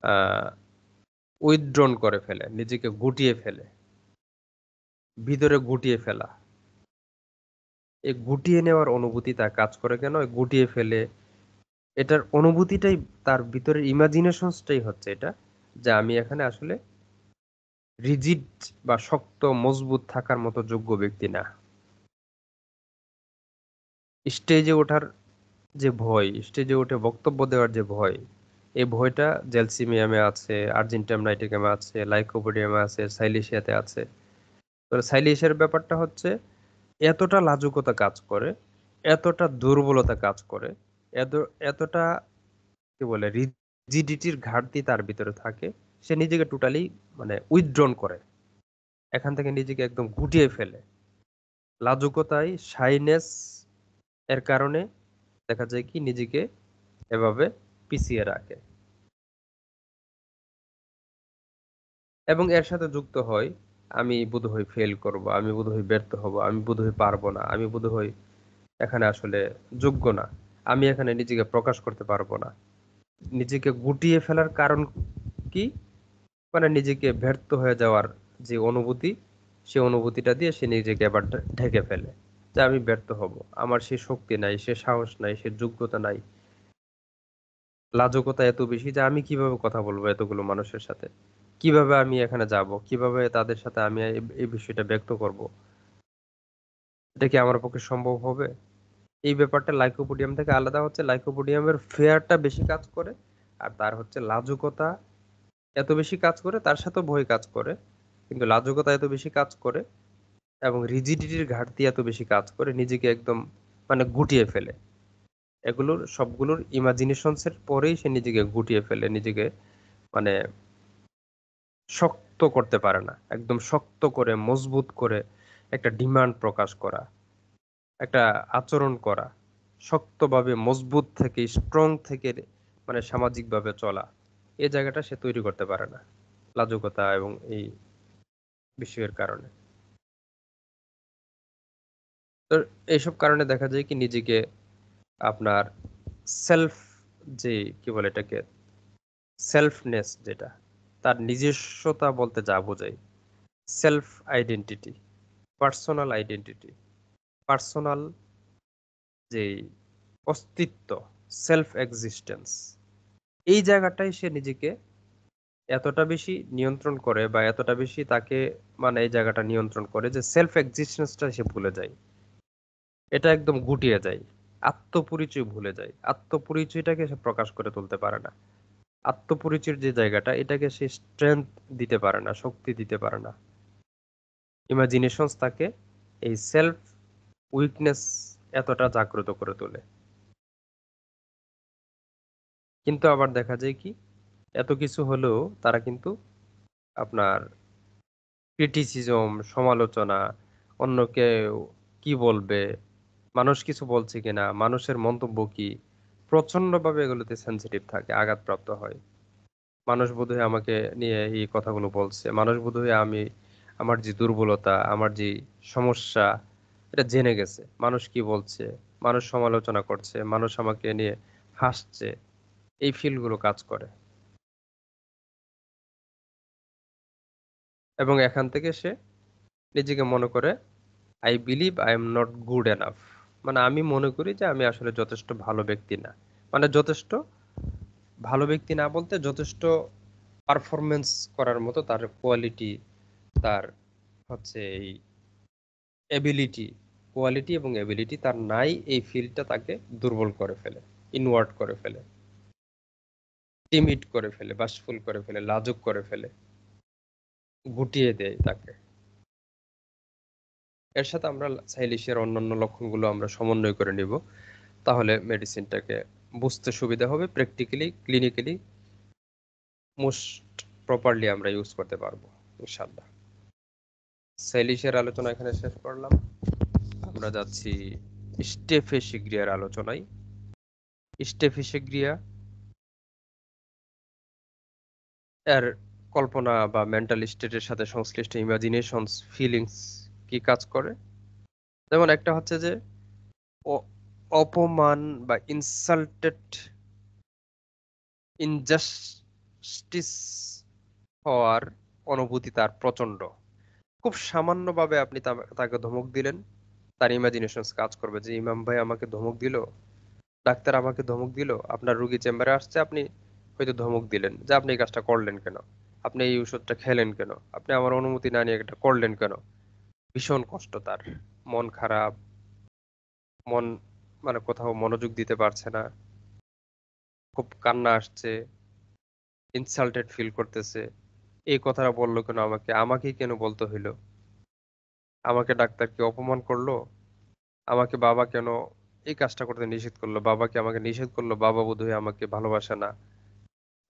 আহ উইথড্রন করে ফেলে, নিজেকে গুটিয়ে ফেলে, ভিতরে গুটিয়ে ফেলা। এই গুটিয়ে নেওয়ার অনুভূতি তার কাজ করে কেন, এই গুটিয়ে ফেলে এটার অনুভূতিটাই, তার ভিতরের ইমাজিনেশনসটাই হচ্ছে এটা, যে আমি এখানে আসলে রিজিড বা শক্ত মজবুত থাকার মতো যোগ্য ব্যক্তি না। স্টেজে ওঠার যে ভয়, স্টেজে উঠে বক্তব্য দেওয়ার যে ভয়, এই ভয়টা জেলসিমিয়ামে আছে, আর্জেন্টাইন নাইটিকামে আছে, লাইকোপোডিয়ামে আছে, সাইলিশিয়াতে আছে। তো সাইলিশিয়ার ব্যাপারটা হচ্ছে এতটা লাজুকতা কাজ করে, এতটা দুর্বলতা কাজ করে, এত এতটা কি বলে রিজিডিটির ঘাটতি তার ভিতরে থাকে, সে নিজেকে টোটালি মানে উইথড্রন করে, এখান থেকে নিজেকে একদম গুটিয়ে ফেলে। লাজুকতায়, শাইনেস এর কারণে দেখা যায় কি নিজেকে এভাবে পিছিয়ে রাখে। এবং এর সাথে যুক্ত হয় আমি বোধহয় ফেল করব, আমি বোধহয় ব্যর্থ হব, আমি বোধহয় পারবো না, আমি বোধহয় এখানে আসলে যোগ্য না, আমি এখানে নিজেকে প্রকাশ করতে পারবো না। নিজেকে গুটিয়ে ফেলার কারণ কি, মানে নিজেকে ব্যর্থ হয়ে যাওয়ার যে অনুভূতি, সেই অনুভূতিটা দিয়ে সে নিজেকে আবার ঢেকে ফেলে, যে আমি ব্যর্থ হব, আমার সে শক্তি নাই, সে সাহস নাই, সে যোগ্যতা নাই। লাজুকতা এত বেশি যে আমি কিভাবে কথা বলবো এতগুলো মানুষের সাথে, কিভাবে আমি এখানে যাব, কিভাবে তাদের সাথে আমি এই বিষয়টা ব্যক্ত করব, এটা কি আমার পক্ষে সম্ভব হবে? এই ব্যাপারটা লাইকোপোডিয়াম থেকে আলাদা হচ্ছে, লাইকোপোডিয়ামের ফেয়ারটা বেশি কাজ করে, আর তার হচ্ছে লাজুকতা এত বেশি কাজ করে, তার সাথে ভয় কাজ করে, কিন্তু লাজুকতা এত বেশি কাজ করে এবং রিজিডিটির ঘাটতি এত বেশি কাজ করে, নিজেকে একদম মানে গুটিয়ে ফেলে। এগুলোর সবগুলোর ইমাজিনেশনস এর পরেই সে নিজেকে গুটিয়ে ফেলে, নিজেকে মানে শক্ত করতে পারে না, একদম শক্ত করে মজবুত করে একটা ডিমান্ড প্রকাশ করা, একটা আচরণ করা, শক্তভাবে মজবুত থেকে, স্ট্রং থেকে মানে সামাজিকভাবে চলা, এই জায়গাটা সে তৈরি করতে পারে না লাজুকতা এবং এই বিষয়ের কারণে। তো এইসব কারণে দেখা যায় কি নিজেকে আপনার সেলফ, যে কি বলে এটাকে, সেলফনেস যেটা, তার নিজস্বতা বলতে যা বোঝায়, self identity, personal identity, personal যে অস্তিত্ব, সেলফ এক্সিস্টেন্স, এই জায়গাটাই সে নিজেকে এতটা বেশি নিয়ন্ত্রণ করে বা এতটা বেশি তাকে মানে এই জায়গাটা নিয়ন্ত্রণ করে যে সেলফ এক্সিস্টেন্সটা সে ভুলে যায়, এটা একদম গুটিয়ে যায়, আত্মপরিচয় ভুলে যায়, আত্মপরিচয়টাকে সে প্রকাশ করে তুলতে পারে না। আত্মপরিচয়ের যে জায়গাটা, এটাকে সে স্ট্রেংথ দিতে পারে না, শক্তি দিতে পারে না। ইমাজিনেশনস তাকে এই সেলফ উইকনেস এতটা জাগ্রত করে তোলে। কিন্তু আবার দেখা যায় কি এত কিছু হলেও তারা কিন্তু আপনার ক্রিটিসিজম, সমালোচনা, অন্যকে কি বলবে, মানুষ কিছু বলছে কিনা, মানুষের মন্তব্য কি, প্রচন্ডভাবে এগুলোতে সেনসিটিভ থাকে, আঘাতপ্রাপ্ত হয়। মানুষ বোধহয় আমাকে নিয়ে এই কথাগুলো বলছে, মানুষ বোধহয় আমার যে দুর্বলতা, আমার যে সমস্যা, এটা জেনে গেছে। মানুষ কি বলছে, মানুষ সমালোচনা করছে, মানুষ আমাকে নিয়ে হাসছে, এই ফিলগুলো কাজ করে। এবং এখান থেকে সে নিজেকে মনে করে I believe I am not good enough, মানে আমি মনে করি যে আমি আসলে যথেষ্ট ভালো ব্যক্তি না। মানে যথেষ্ট ভালো ব্যক্তি না বলতে যথেষ্ট পারফরমেন্স করার মতো তার কোয়ালিটি, তার হচ্ছে এই এবিলিটি, কোয়ালিটি এবং এবিলিটি তার নাই। এই ফিল্ডটা তাকে দুর্বল করে ফেলে, ইনওয়ার্ড করে ফেলে, টিমিড করে ফেলে, বাসফুল করে ফেলে, লাজুক করে ফেলে, গুটিয়ে দেয় তাকে। এর সাথে আমরা সাইলিশের অন্যান্য লক্ষণগুলো আমরা সমন্বয় করে নিব, তাহলে মেডিসিনটাকে বুঝতে সুবিধা হবে, প্র্যাকটিক্যালি ক্লিনিক্যালি মোস্ট প্রপারলি আমরা ইউজ করতে পারবো ইনশাআল্লাহ। সাইলিশের আলোচনা এখানে শেষ করলাম। আমরা যাচ্ছি স্টেফেসিগ্রিয়ার আলোচনায়। স্টেফেসিগ্রিয়া এর কল্পনা বা মেন্টাল স্টেটের সাথে সংশ্লিষ্ট ইমাজিনেশনস, ফিলিংস কি কাজ করে। যেমন একটা হচ্ছে যে অপমান বা ইনসাল্টেড, ইনজাস্টিস হওয়ার অনুভূতি তার প্রচন্ড। খুব সামান্যভাবে আপনি তাকে ধমক দিলেন, তার ইমাজিনেশনস কাজ করবে যে ইমাম ভাই আমাকে ধমক দিল, ডাক্তার আমাকে ধমক দিল, আপনার রুগী চেম্বারে আসছে, আপনি হয়তো ধমক দিলেন যে আপনি এই কাজটা করলেন কেন, আপনি এই ওষুধটা খেলেন কেন, আপনি আমার অনুমতি না নিয়ে এটা করলেন কেন। ভীষণ কষ্ট তার, মন খারাপ, মন মানে কোথাও মনোযোগ দিতে পারছে না, খুব কান্না আসছে, ইনসাল্টেড ফিল করতেছে। এই কথাটা বললো কেন আমাকে, আমাকেই কেন বলতে হইলো, আমাকে ডাক্তার কি অপমান করলো, আমাকে বাবা কেন এই কাজটা করতে নিষেধ করলো, বাবাকে আমাকে নিষেধ করলো, বাবা বোধহয় আমাকে ভালোবাসে না,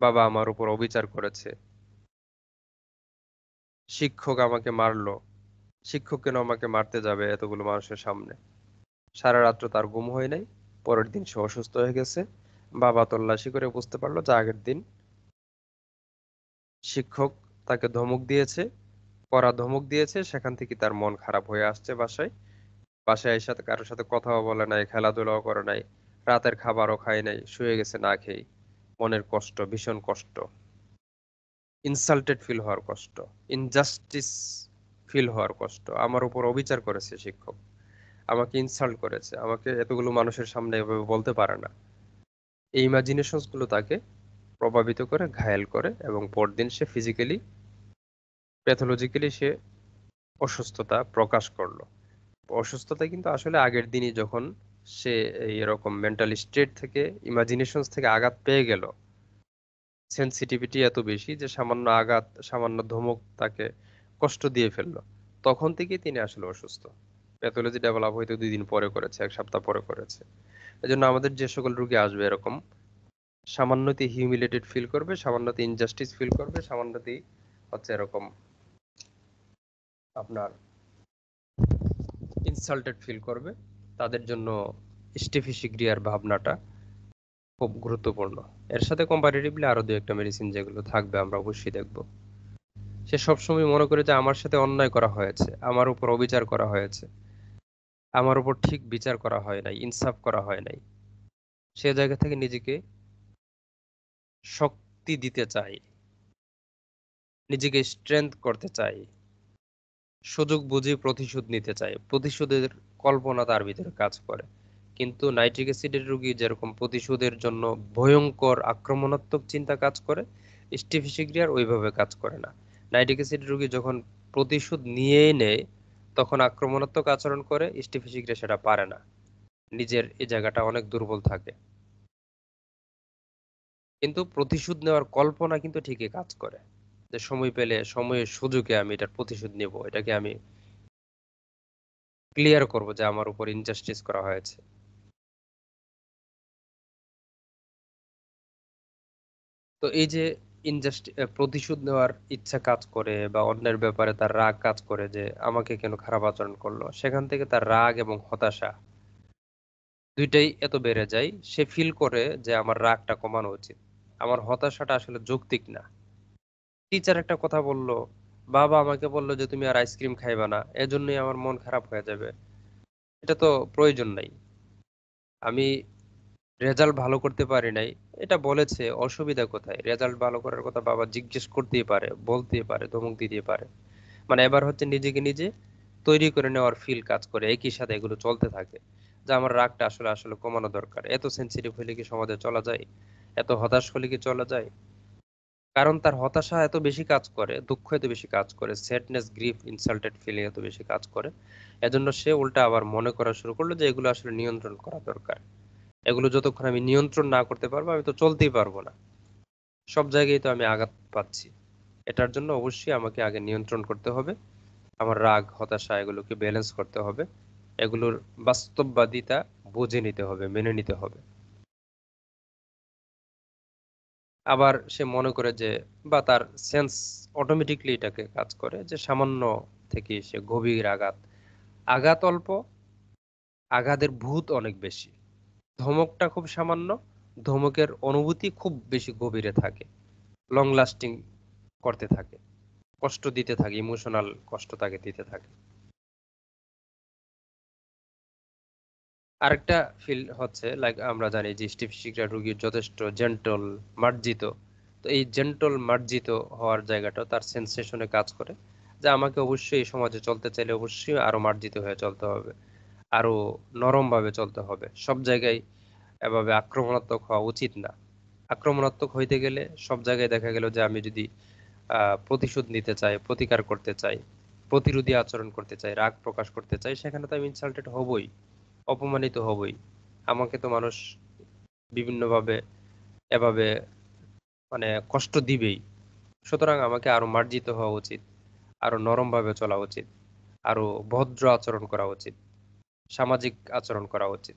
বাবা আমার উপর অবিচার করেছে, শিক্ষক আমাকে মারলো, শিক্ষক কেন আমাকে মারতে যাবে এতগুলো মানুষের সামনে। সারা রাত্র তার ঘুম হয় নাই, পরের দিন সে অসুস্থ হয়ে গেছে। বাবা তল্লাশি করে বুঝতে পারলো যে আগের দিন শিক্ষক তাকে ধমক দিয়েছে, কড়া ধমক দিয়েছে, সেখান থেকে তার মন খারাপ হয়ে আসছে। বাসায় বাসায় এসে কারোর সাথে কথাও বলে নাই, খেলাধুলাও করে নাই, রাতের খাবারও খায় নাই, শুয়ে গেছে না খেয়ে। মনের কষ্ট, ভীষণ কষ্ট, ইনসাল্টেড ফিল হওয়ার কষ্ট, ইনজাস্টিস ফিল হওয়ার কষ্ট। আমার উপর অবিচার করেছে শিক্ষক, আমাকে ইনসাল্ট করেছে, আমাকে এতগুলো মানুষের সামনে এভাবে বলতে পারে না। এই ইমাজিনেশনস গুলো তাকে প্রভাবিত করে, ঘায়েল করে, এবং পরদিন সে ফিজিক্যালি, প্যাথোলজিক্যালি সে অসুস্থতা প্রকাশ করলো। অসুস্থতা কিন্তু আসলে আগের দিনই যখন সে এরকম মেন্টাল স্টেট থেকে, ইমাজিনেশনস থেকে আঘাত পেয়ে গেল, সেনসিটিভিটি এত বেশি যে সামান্য আঘাত, সামান্য ধমক তাকে কষ্ট দিয়ে ফেললো, তখন থেকেই তিনি আসলে অসুস্থ। প্যাথোলজি ডেভেলপ হয়তো 2 দিন পরে করেছে, 1 সপ্তাহ পরে করেছে। এজন্য আমাদের যে সকল রোগী আসবে এরকম সামান্যতে হিউমিলেটেড ফিল করবে, সামান্যতে ইনজাস্টিস ফিল করবে, সামান্যতেই হচ্ছে এরকম আপনার ইনসাল্টেড ফিল করবে, তাদের জন্য স্টেফিসিগ্রিয়ার ভাবনাটা খুব গুরুত্বপূর্ণ। এর সাথে কম্পারেটিভলি আরো 2-1টা মেডিসিন যেগুলো থাকবে আমরা অবশ্যই দেখব। সে সবসময় মনে করে যে আমার সাথে অন্যায় করা হয়েছে, আমার উপর অবিচার করা হয়েছে, আমার উপর ঠিক বিচার করা হয় নাই, ইনসাফ করা হয় নাই। সে জায়গা থেকে নিজেকে শক্তি দিতে চাই, নিজেকে স্ট্রেংথ করতে চাই, সুযোগ বুঝে প্রতিশোধ নিতে চায়, প্রতিশোধের কল্পনা তার ভিতরে কাজ করে। কিন্তু নাইট্রিক অ্যাসিডের রোগী যেরকম প্রতিশোধের জন্য ভয়ঙ্কর আক্রমণাত্মক চিন্তা কাজ করে, স্টেফিসিগ্রিয়ার ওইভাবে কাজ করে না। নাইট্রিক অ্যাসিড রোগী যখন প্রতিশোধ নিয়েই নেয় তখন আক্রমণাত্মক আচরণ করে, স্টেফিসিগ্রিয়া সেটা পারে না, নিজের এই জায়গাটা অনেক দুর্বল থাকে। কিন্তু প্রতিশোধ নেওয়ার কল্পনা কিন্তু ঠিকই কাজ করে, যে সময় পেলে, সময়ের সুযোগে আমি এটার প্রতিশোধ নেব, এটাকে আমি ক্লিয়ার করব যে আমার উপর ইনজাস্টিস করা হয়েছে। তো এই যে প্রতিশোধ নেওয়ার ইচ্ছা কাজ করে বা অন্যের ব্যাপারে তার রাগ কাজ করে যে আমাকে কেন খারাপ আচরণ করলো, সেখান থেকে তার রাগ এবং হতাশা দুইটাই এত বেড়ে যায়, সে ফিল করে যে আমার রাগটা কমানো উচিত, আমার হতাশাটা আসলে যৌক্তিক না। টিচার একটা কথা বললো, বাবা আমাকে বললো যে তুমি আর আইসক্রিম খাইবা না, এজন্যই আমার মন খারাপ হয়ে যাবে, এটা তো প্রয়োজন নাই। আমি রেজাল্ট ভালো করতে পারি নাই, এটা বলেছে, অসুবিধা কোথায়? রেজাল্ট ভালো করার কথা বাবা জিজ্ঞেস করতেই পারে, বলতেই পারে, ধমক দিতে পারে। মানে এবার হচ্ছে নিজেকে নিজে তৈরি করে নেওয়ার ফিল কাজ করে, একই সাথে এগুলো চলতে থাকে যে আমার রাগটা আসলে আসলে কমানো দরকার। এত সেনসিটিভ হলে কি সমাজে চলা যায়? এত হতাশ হলে কি চলা যায়? কারণ তার হতাশা এত বেশি কাজ করে, দুঃখ এত বেশি কাজ করে, স্যাডনেস, গ্রিফ, ইনসাল্টেড ফিলিং এত বেশি কাজ করে। এজন্য সে উল্টা আবার মনে করা শুরু করলো যে এগুলো আসলে নিয়ন্ত্রণ করা দরকার। এগুলো যতক্ষণ আমি নিয়ন্ত্রণ না করতে পারবো আমি তো চলতেই পারবো না, সব জায়গায় তো আমি আঘাত পাচ্ছি। এটার জন্য অবশ্যই আমাকে আগে নিয়ন্ত্রণ করতে হবে, আমার রাগ হতাশা এগুলোকে ব্যালেন্স করতে হবে, এগুলোর বাস্তববাদিতা বুঝে নিতে হবে, মেনে নিতে হবে। আবার সে মনে করে যে, বা তার সেন্স অটোমেটিকলি এটাকে কাজ করে যে সামান্য থেকে সে গভীর আঘাত, আঘাত অল্প, আঘাতের ভূত অনেক বেশি। ধমকটা খুব সামান্য, ধমকের অনুভূতি খুব বেশি গভীরে থাকে, লং লাস্টিং করতে থাকে, কষ্ট দিতে থাকে, ইমোশনাল কষ্ট তাকে দিতে থাকে। আরেকটা ফিল হচ্ছে, লাইক আমরা জানি যে স্টিফিসিকরা রোগীর যথেষ্ট জেন্টল, মার্জিত। তো এই জেন্টল মার্জিত হওয়ার জায়গাটা তার সেন্সেশনে কাজ করে যে আমাকে অবশ্যই এই সমাজে চলতে চাইলে অবশ্যই আরো মার্জিত হয়ে চলতে হবে, আরো নরম ভাবে চলতে হবে, সব জায়গায় এভাবে আক্রমণাত্মক হওয়া উচিত না। আক্রমণাত্মক হইতে গেলে সব জায়গায় দেখা গেল যে আমি যদি প্রতিশোধ নিতে চাই, প্রতিকার করতে চাই, প্রতিরোধী আচরণ করতে চাই, রাগ প্রকাশ করতে চাই, সেখানে তো আমি ইনসাল্টেড হবই, অপমানিত হবই। আমাকে তো মানুষ বিভিন্নভাবে এভাবে মানে কষ্ট দিবেই। সুতরাং আমাকে আরো মার্জিত হওয়া উচিত, আরো নরম ভাবে চলা উচিত, আরো ভদ্র আচরণ করা উচিত, সামাজিক আচরণ করা উচিত।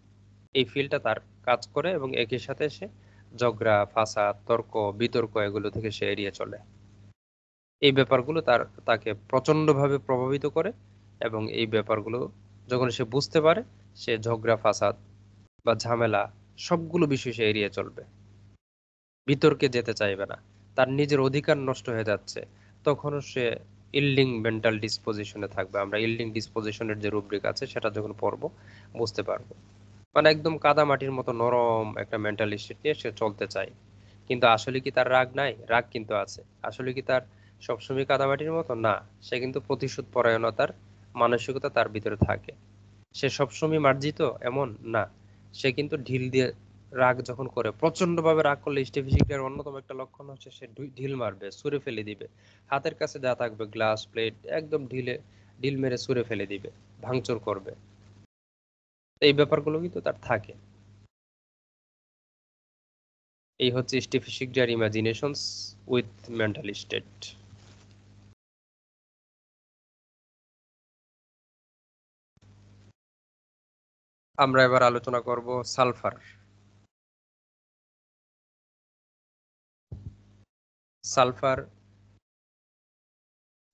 এই ফিলটা তার কাজ করে এবং একই সাথে সে ঝগড়া, ফাসাদ, তর্ক, বিতর্ক এগুলো থেকে সে এড়িয়ে চলে। এই ব্যাপারগুলো তাকে প্রচন্ডভাবে প্রভাবিত করে, এবং এই ব্যাপারগুলো যখন সে বুঝতে পারে, সে ঝগড়া, ফাসাদ বা ঝামেলা সবগুলো বিষয় সে এড়িয়ে চলবে, বিতর্কে যেতে চাইবে না। তার নিজের অধিকার নষ্ট হয়ে যাচ্ছে, তখনও সে ইল্ডিং মেন্টাল ডিসপোজিশনে থাকবে। আমরা ইল্ডিং ডিসপোজিশনের যে রুব্রিক আছে সেটা যখন পড়বো বুঝতে পারবো। মানে একদম কাদা মাটির মতো নরম একটা মেন্টাল স্টেট নিয়ে সে চলতে চায়। কিন্তু আসলে কি তার রাগ নাই? রাগ কিন্তু আছে। আসলে কি তার সবসময় কাদামাটির মতো? না। সে কিন্তু প্রতিশোধ পরায়ণতার মানসিকতা তার ভিতরে থাকে। সে সবসময় মার্জিত এমন না। সে কিন্তু ঢিল দিয়ে রাগ যখন করে, প্রচন্ড ভাবে রাগ করলে স্টেফিসিকের অন্যতম একটা লক্ষণ হচ্ছে সে ঢিল মারবে, ছুঁড়ে ফেলে দিবে। হাতের কাছে যা থাকবে, গ্লাস, প্লেট, একদম ঢিল মেরে ছুঁড়ে ফেলে দিবে, ভাঙচুর করবে। এই ব্যাপারগুলো কিন্তু তার থাকে। এই হচ্ছে স্টেফিসিকজার ইমাজিনেশনস উইথ মেন্টাল স্টেট। আমরা এবার আলোচনা করব সালফার। সালফার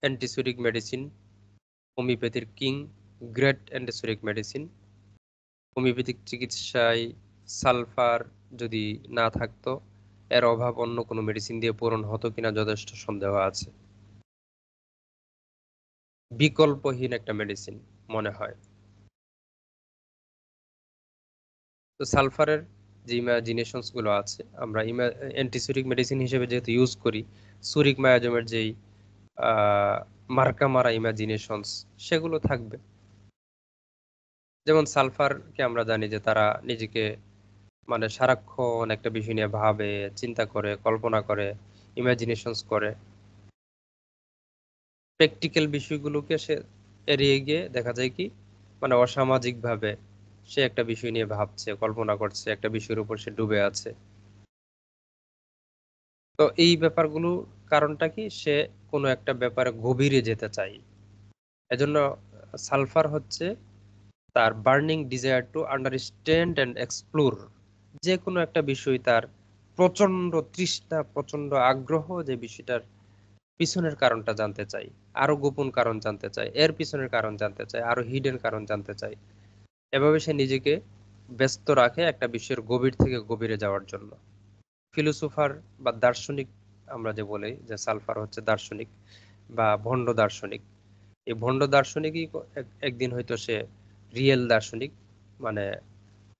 অ্যান্টিসুরিক মেডিসিন, হোমিওপ্যাথির king, great antipsoric medicine. Homeopathic চিকিৎসায় সালফার যদি না থাকতো, এর অভাব অন্য কোনো মেডিসিন দিয়ে পূরণ হতো কিনা যথেষ্ট সন্দেহ আছে। বিকল্পহীন একটা মেডিসিন মনে হয়। তো সালফারের যে ইমাজিনেশনস গুলো আছে, আমরা অ্যান্টিসুরিক মেডিসিন হিসেবে যেহেতু ইউজ করি, সুরিক মায়াজমের যেই মার্কা মারা ইমাজিনেশনস, সেগুলো থাকবে। যেমন সালফারকে আমরা জানি যে তারা নিজেকে মানে সারাক্ষণ একটা বিষয় নিয়ে ভাবে, চিন্তা করে, কল্পনা করে, ইমাজিনেশনস করে। প্র্যাকটিক্যাল বিষয়গুলোকে সে এড়িয়ে গিয়ে দেখা যায় কি, মানে অসামাজিক ভাবে সে একটা বিষয় নিয়ে ভাবছে, কল্পনা করছে, একটা বিষয়ের উপর সে ডুবে আছে। তো এই ব্যাপারগুলো কারণটা কি, সে কোনো একটা ব্যাপারে গভীরে যেতে চায়। এজন্য সালফার হচ্ছে তার burning desire to understand and explore. যে কোনো একটা বিষয় তার প্রচন্ড তৃষ্ণা, প্রচন্ড আগ্রহ, যে বিষয়টার পিছনের কারণটা জানতে চাই, আরো গোপন কারণ জানতে চাই, এর পিছনের কারণ জানতে চাই, আরো হিডেন কারণ জানতে চাই। এভাবে সে নিজেকে ব্যস্ত রাখে একটা বিষয়ের গভীর থেকে গভীরে যাওয়ার জন্য। ফিলোসোফার বা দার্শনিক আমরা যে বলি যে সালফার হচ্ছে দার্শনিক বা ভণ্ড দার্শনিক, এই ভণ্ড দার্শনিকই একদিন হয়তো সে রিয়েল দার্শনিক মানে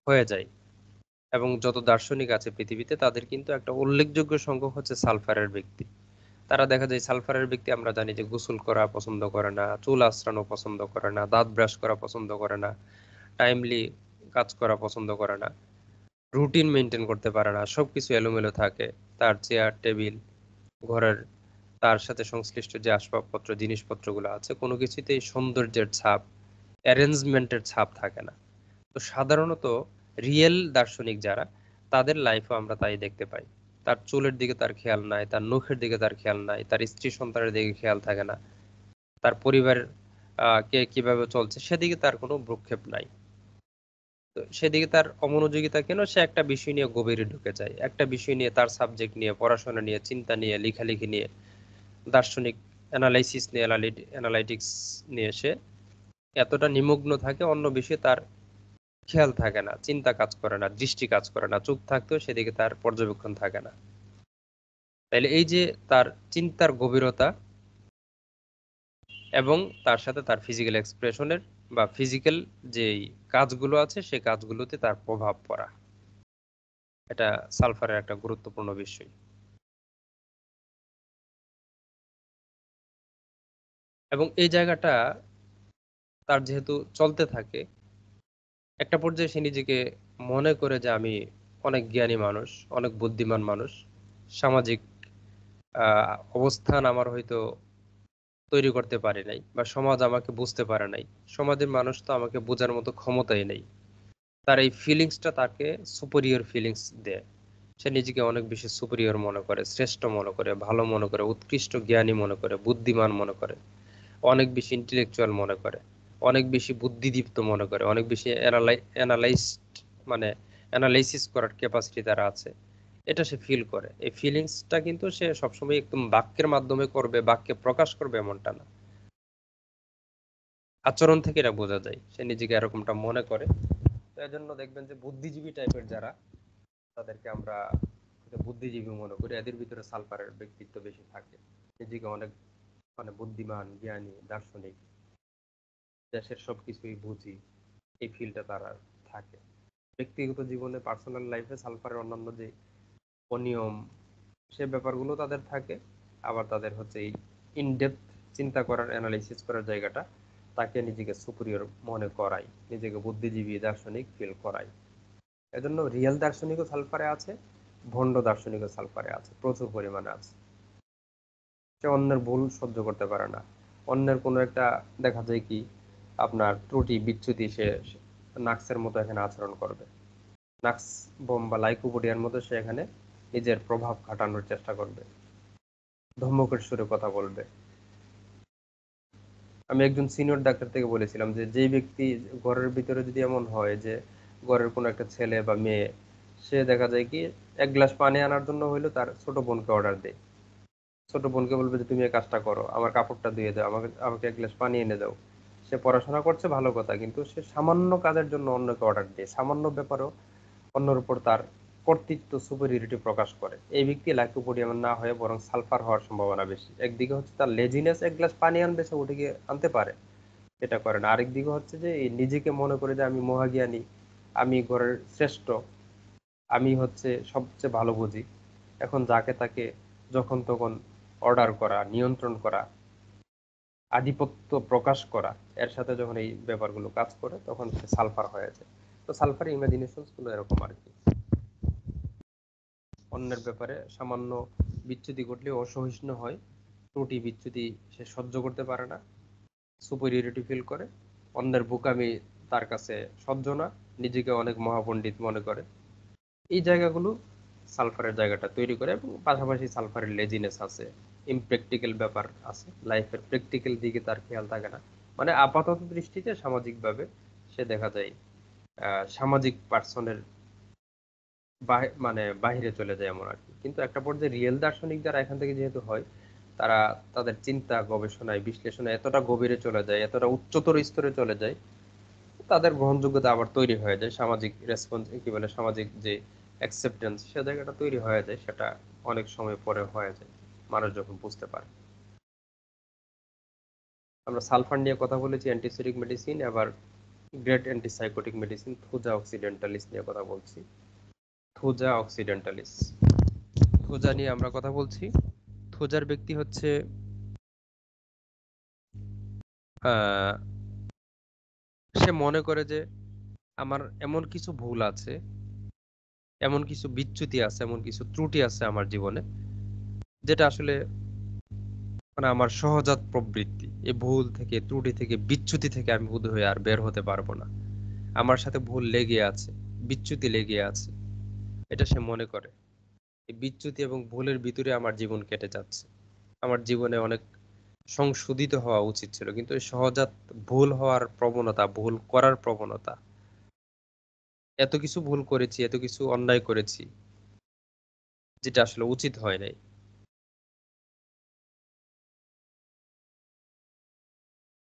হয়ে যায়। এবং যত দার্শনিক আছে পৃথিবীতে তাদের কিন্তু একটা উল্লেখযোগ্য সংখ্যক হচ্ছে সালফারের ব্যক্তি। তারা দেখা যায় সালফারের ব্যক্তি আমরা জানি যে গোসল করা পছন্দ করে না, চুল আঁচড়ানো পছন্দ করে না, দাঁত ব্রাশ করা পছন্দ করে না, টাইমলি কাজ করা পছন্দ করে না, রুটিন মেনটেন করতে পারে না, সবকিছু এলোমেলো থাকে। তার চেয়ার টেবিল ঘরের তার সাথে সংশ্লিষ্ট যে আসবাবপত্র জিনিসপত্রগুলো আছে কোনো কিছুতেই সৌন্দর্যের ছাপ অ্যারেঞ্জমেন্টের ছাপ থাকে না। তো সাধারণত রিয়েল দার্শনিক যারা তাদের লাইফও আমরা তাই দেখতে পাই। তার চুলের দিকে তার খেয়াল নাই, তার নখের দিকে তার খেয়াল নাই, তার স্ত্রী সন্তানের দিকে খেয়াল থাকে না, তার পরিবার কে কিভাবে চলছে সেদিকে তার কোনো ভ্রুক্ষেপ নাই। তো সেদিকে তার অমনোযোগিতা কেন, সে একটা বিষয় নিয়ে গভীরে ঢুকে যায়, একটা বিষয় নিয়ে তার সাবজেক্ট নিয়ে পড়াশোনা নিয়ে চিন্তা নিয়ে লেখালেখি নিয়ে দার্শনিক অ্যানালাইসিস নিয়ে অ্যানালাইটিক্স নিয়ে সে এতটা নিমগ্ন থাকে অন্য বিষয়ে তার খেয়াল থাকে না, চিন্তা কাজ করে না, দৃষ্টি কাজ করে না, চুপ থাকতেও সেদিকে তার পর্যবেক্ষণ থাকে না। তাইলে এই যে তার চিন্তার গভীরতা এবং তার সাথে তার ফিজিক্যাল এক্সপ্রেশনের বা ফিজিক্যাল যে কাজগুলো আছে সেই কাজগুলোতে তার প্রভাব পড়া, এটা সালফারের একটা গুরুত্বপূর্ণ বিষয়। এবং এই জায়গাটা তার যেহেতু চলতে থাকে, একটা পর্যায়ে সে নিজেকে মনে করে যে আমি অনেক জ্ঞানী মানুষ, অনেক বুদ্ধিমান মানুষ, সামাজিক অবস্থান আমার হয়তো তৈরি করতে পারি নাই বা সমাজ আমাকে বুঝতে পারে নাই, সমাজের মানুষ তো আমাকে বোঝার মতো ক্ষমতাই নেই। তার এই ফিলিংসটা তাকে সুপিরিয়র ফিলিংস দেয়। সে নিজেকে অনেক বেশি সুপিরিয়র মনে করে, শ্রেষ্ঠ মনে করে, ভালো মনে করে, উৎকৃষ্ট জ্ঞানী মনে করে, বুদ্ধিমান মনে করে, অনেক বেশি ইন্টেলেকচুয়াল মনে করে, অনেক বেশি বুদ্ধিদীপ্ত মনে করে, অনেক বেশি অ্যানালাইজড মানে অ্যানালাইসিস করার ক্যাপাসিটি তার আছে। এটা সে ফিল করে। এই ফিলিংসটা কিন্তু সে সবসময় একদম বাক্যের মাধ্যমে করবে, বাক্যে প্রকাশ করবে এমনটা না, আচরণ থেকে এটা বোঝা যায় সে নিজেকে এরকমটা মনে করে। তো এজন্য দেখবেন যে বুদ্ধিজীবী টাইপের যারা, তাদেরকে আমরা বুদ্ধিজীবী মনে করি, এদের ভিতরে সালফারের ব্যক্তিত্ব বেশি থাকে। নিজেকে অনেক বুদ্ধিমান জ্ঞানী দার্শনিক, দেশের সবকিছুই বুঝি, এই ফিলটা তারা থাকে। ব্যক্তিগত জীবনে পার্সোনাল লাইফে সালফারের অন্যান্য যে অনিয়ম সে ব্যাপারগুলো তাদের থাকে। আবার তাদের হচ্ছে এই ইনডেপথ চিন্তা করার অ্যানালাইসিস করার জায়গাটা তাকে নিজেকে সুপিরিয়র মনে করায়, নিজেকে বুদ্ধিজীবী দার্শনিক ফিল করায়। এজন্য রিয়েল দার্শনিকও সালফারে আছে, ভণ্ড দার্শনিকও সালফারে আছে, প্রচুর পরিমাণে আছে। সে অন্যের ভুল সহ্য করতে পারে না, অন্যের কোনো একটা দেখা যায় কি আপনার ত্রুটি বিচ্যুতি সে নাক্সের মতো এখানে আচরণ করবে, নাক্স বোম বা লাইকোপোডিয়ার মতো সে এখানে নিজের প্রভাব খাটানোর চেষ্টা করবে, ধমকের সুরে কথা বলবে। আমি একজন সিনিয়র ডাক্তার থেকে বলেছিলাম যে যেই ব্যক্তি ঘরের ভিতরে যদি এমন হয় যে ঘরের কোনো একটা ছেলে বা মেয়ে সে দেখা যায় কি এক গ্লাস পানি আনার জন্য হইলো তার ছোট বোনকে অর্ডার দেয়, ছোট বোনকে বলবে যে তুমি এই কাজটা করো, আমার কাপড়টা ধুয়ে দাও, আমাকে আমাকে এক গ্লাস পানি এনে দাও। সে পড়াশোনা করছে ভালো কথা, কিন্তু সে সামান্য কাজের জন্য অন্যকে অর্ডার দেয়, সামান্য ব্যাপারও অন্যের উপর তার কর্তৃত্ব সুপেরিয়রিটি প্রকাশ করে। এই ব্যক্তি লাইকোপোডিয়াম না হয়ে বরং সালফার হওয়ার সম্ভাবনা বেশি। একদিকে হচ্ছে তার লেজিনেস, এক গ্লাস পানি আনবে সে উঠে গিয়ে আনতে পারে, এটা করে না। আরেক দিকে হচ্ছে যে এই নিজেকে মনে করে যে আমি মহাজ্ঞানী, আমি ঘরের শ্রেষ্ঠ, আমি হচ্ছে সবচেয়ে ভালো বুঝি, এখন যাকে তাকে যখন তখন অর্ডার করা, নিয়ন্ত্রণ করা, আধিপত্য প্রকাশ করা, এর সাথে যখন এই ব্যাপারগুলো কাজ করে তখন সে সালফার হয়ে যায়। তো সালফার ইমাজিনেশনস গুলো এরকম আর কি, অন্যের ব্যাপারে সামান্য বিচ্যুতি ঘটলে অসহিষ্ণু হয়, ত্রুটি বিচ্যুতি সে সহ্য করতে পারে না, সুপিরিয়রিটি ফিল করে, অন্যের বোকামি তার কাছে সহ্য না, নিজেকে অনেক মহাপণ্ডিত মনে করে। এই জায়গাগুলো সালফারের জায়গাটা তৈরি করে। এবং পাশাপাশি সালফারের লেজিনেস আছে, ইমপ্র্যাকটিক্যাল ব্যাপার আছে, লাইফের প্র্যাকটিক্যাল দিকে তার খেয়াল থাকে না। আপাতত দৃষ্টিতে সামাজিকভাবে সে দেখা যায় সামাজিক পার্সনের বাহিরে চলে যায় এমন আর কি। কিন্তু একটা পর্যায়ে রিয়েল দার্শনিক যারা এখান থেকে যেহেতু হয়, তারা তাদের চিন্তা গবেষণায় বিশ্লেষণে এতটা গভীরে চলে যায়, এতটা উচ্চতর স্তরে চলে যায়, তাদের গ্রহণযোগ্যতা আবার তৈরি হয়ে যায়, সামাজিক রেসপন্স কি বলে, সামাজিক যে অ্যাকসেপ্টেন্স সে জায়গাটা তৈরি হয়ে যায়, সেটা অনেক সময় পরে হয়ে যায় মানুষ যখন বুঝতে পারে। আমরা সালফার নিয়ে কথা বলেছি, অ্যান্টিসেপটিক মেডিসিন, আবার great antipsychotic medicine Thuja occidentalis নিয়ে কথা বলছি। থুজা অক্সিডেন্টালিস, থুজা নিয়ে আমরা কথা বলছি। থুজার ব্যক্তি হচ্ছে সে মনে করে যে আমার এমন কিছু ভুল আছে, এমন কিছু বিচ্যুতি আছে, এমন কিছু ত্রুটি আছে আমার জীবনে, যেটা আসলে মানে আমার সহজাত প্রবৃত্তি। এই ভুল থেকে, ত্রুটি থেকে, বিচ্যুতি থেকে আমি বোধহয় আর বের হতে পারবো না। আমার সাথে ভুল লেগে আছে, বিচ্যুতি লেগে আছে, এটা সে মনে করে। এই বিচ্যুতি এবং ভুলের ভিতরে আমার জীবন কেটে যাচ্ছে। আমার জীবনে অনেক সংশোধিত হওয়া উচিত ছিল, কিন্তু এই সহজাত ভুল হওয়ার প্রবণতা, ভুল করার প্রবণতা, এত কিছু ভুল করেছি, এত কিছু অন্যায় করেছি, যেটা আসলে উচিত হয় নাই।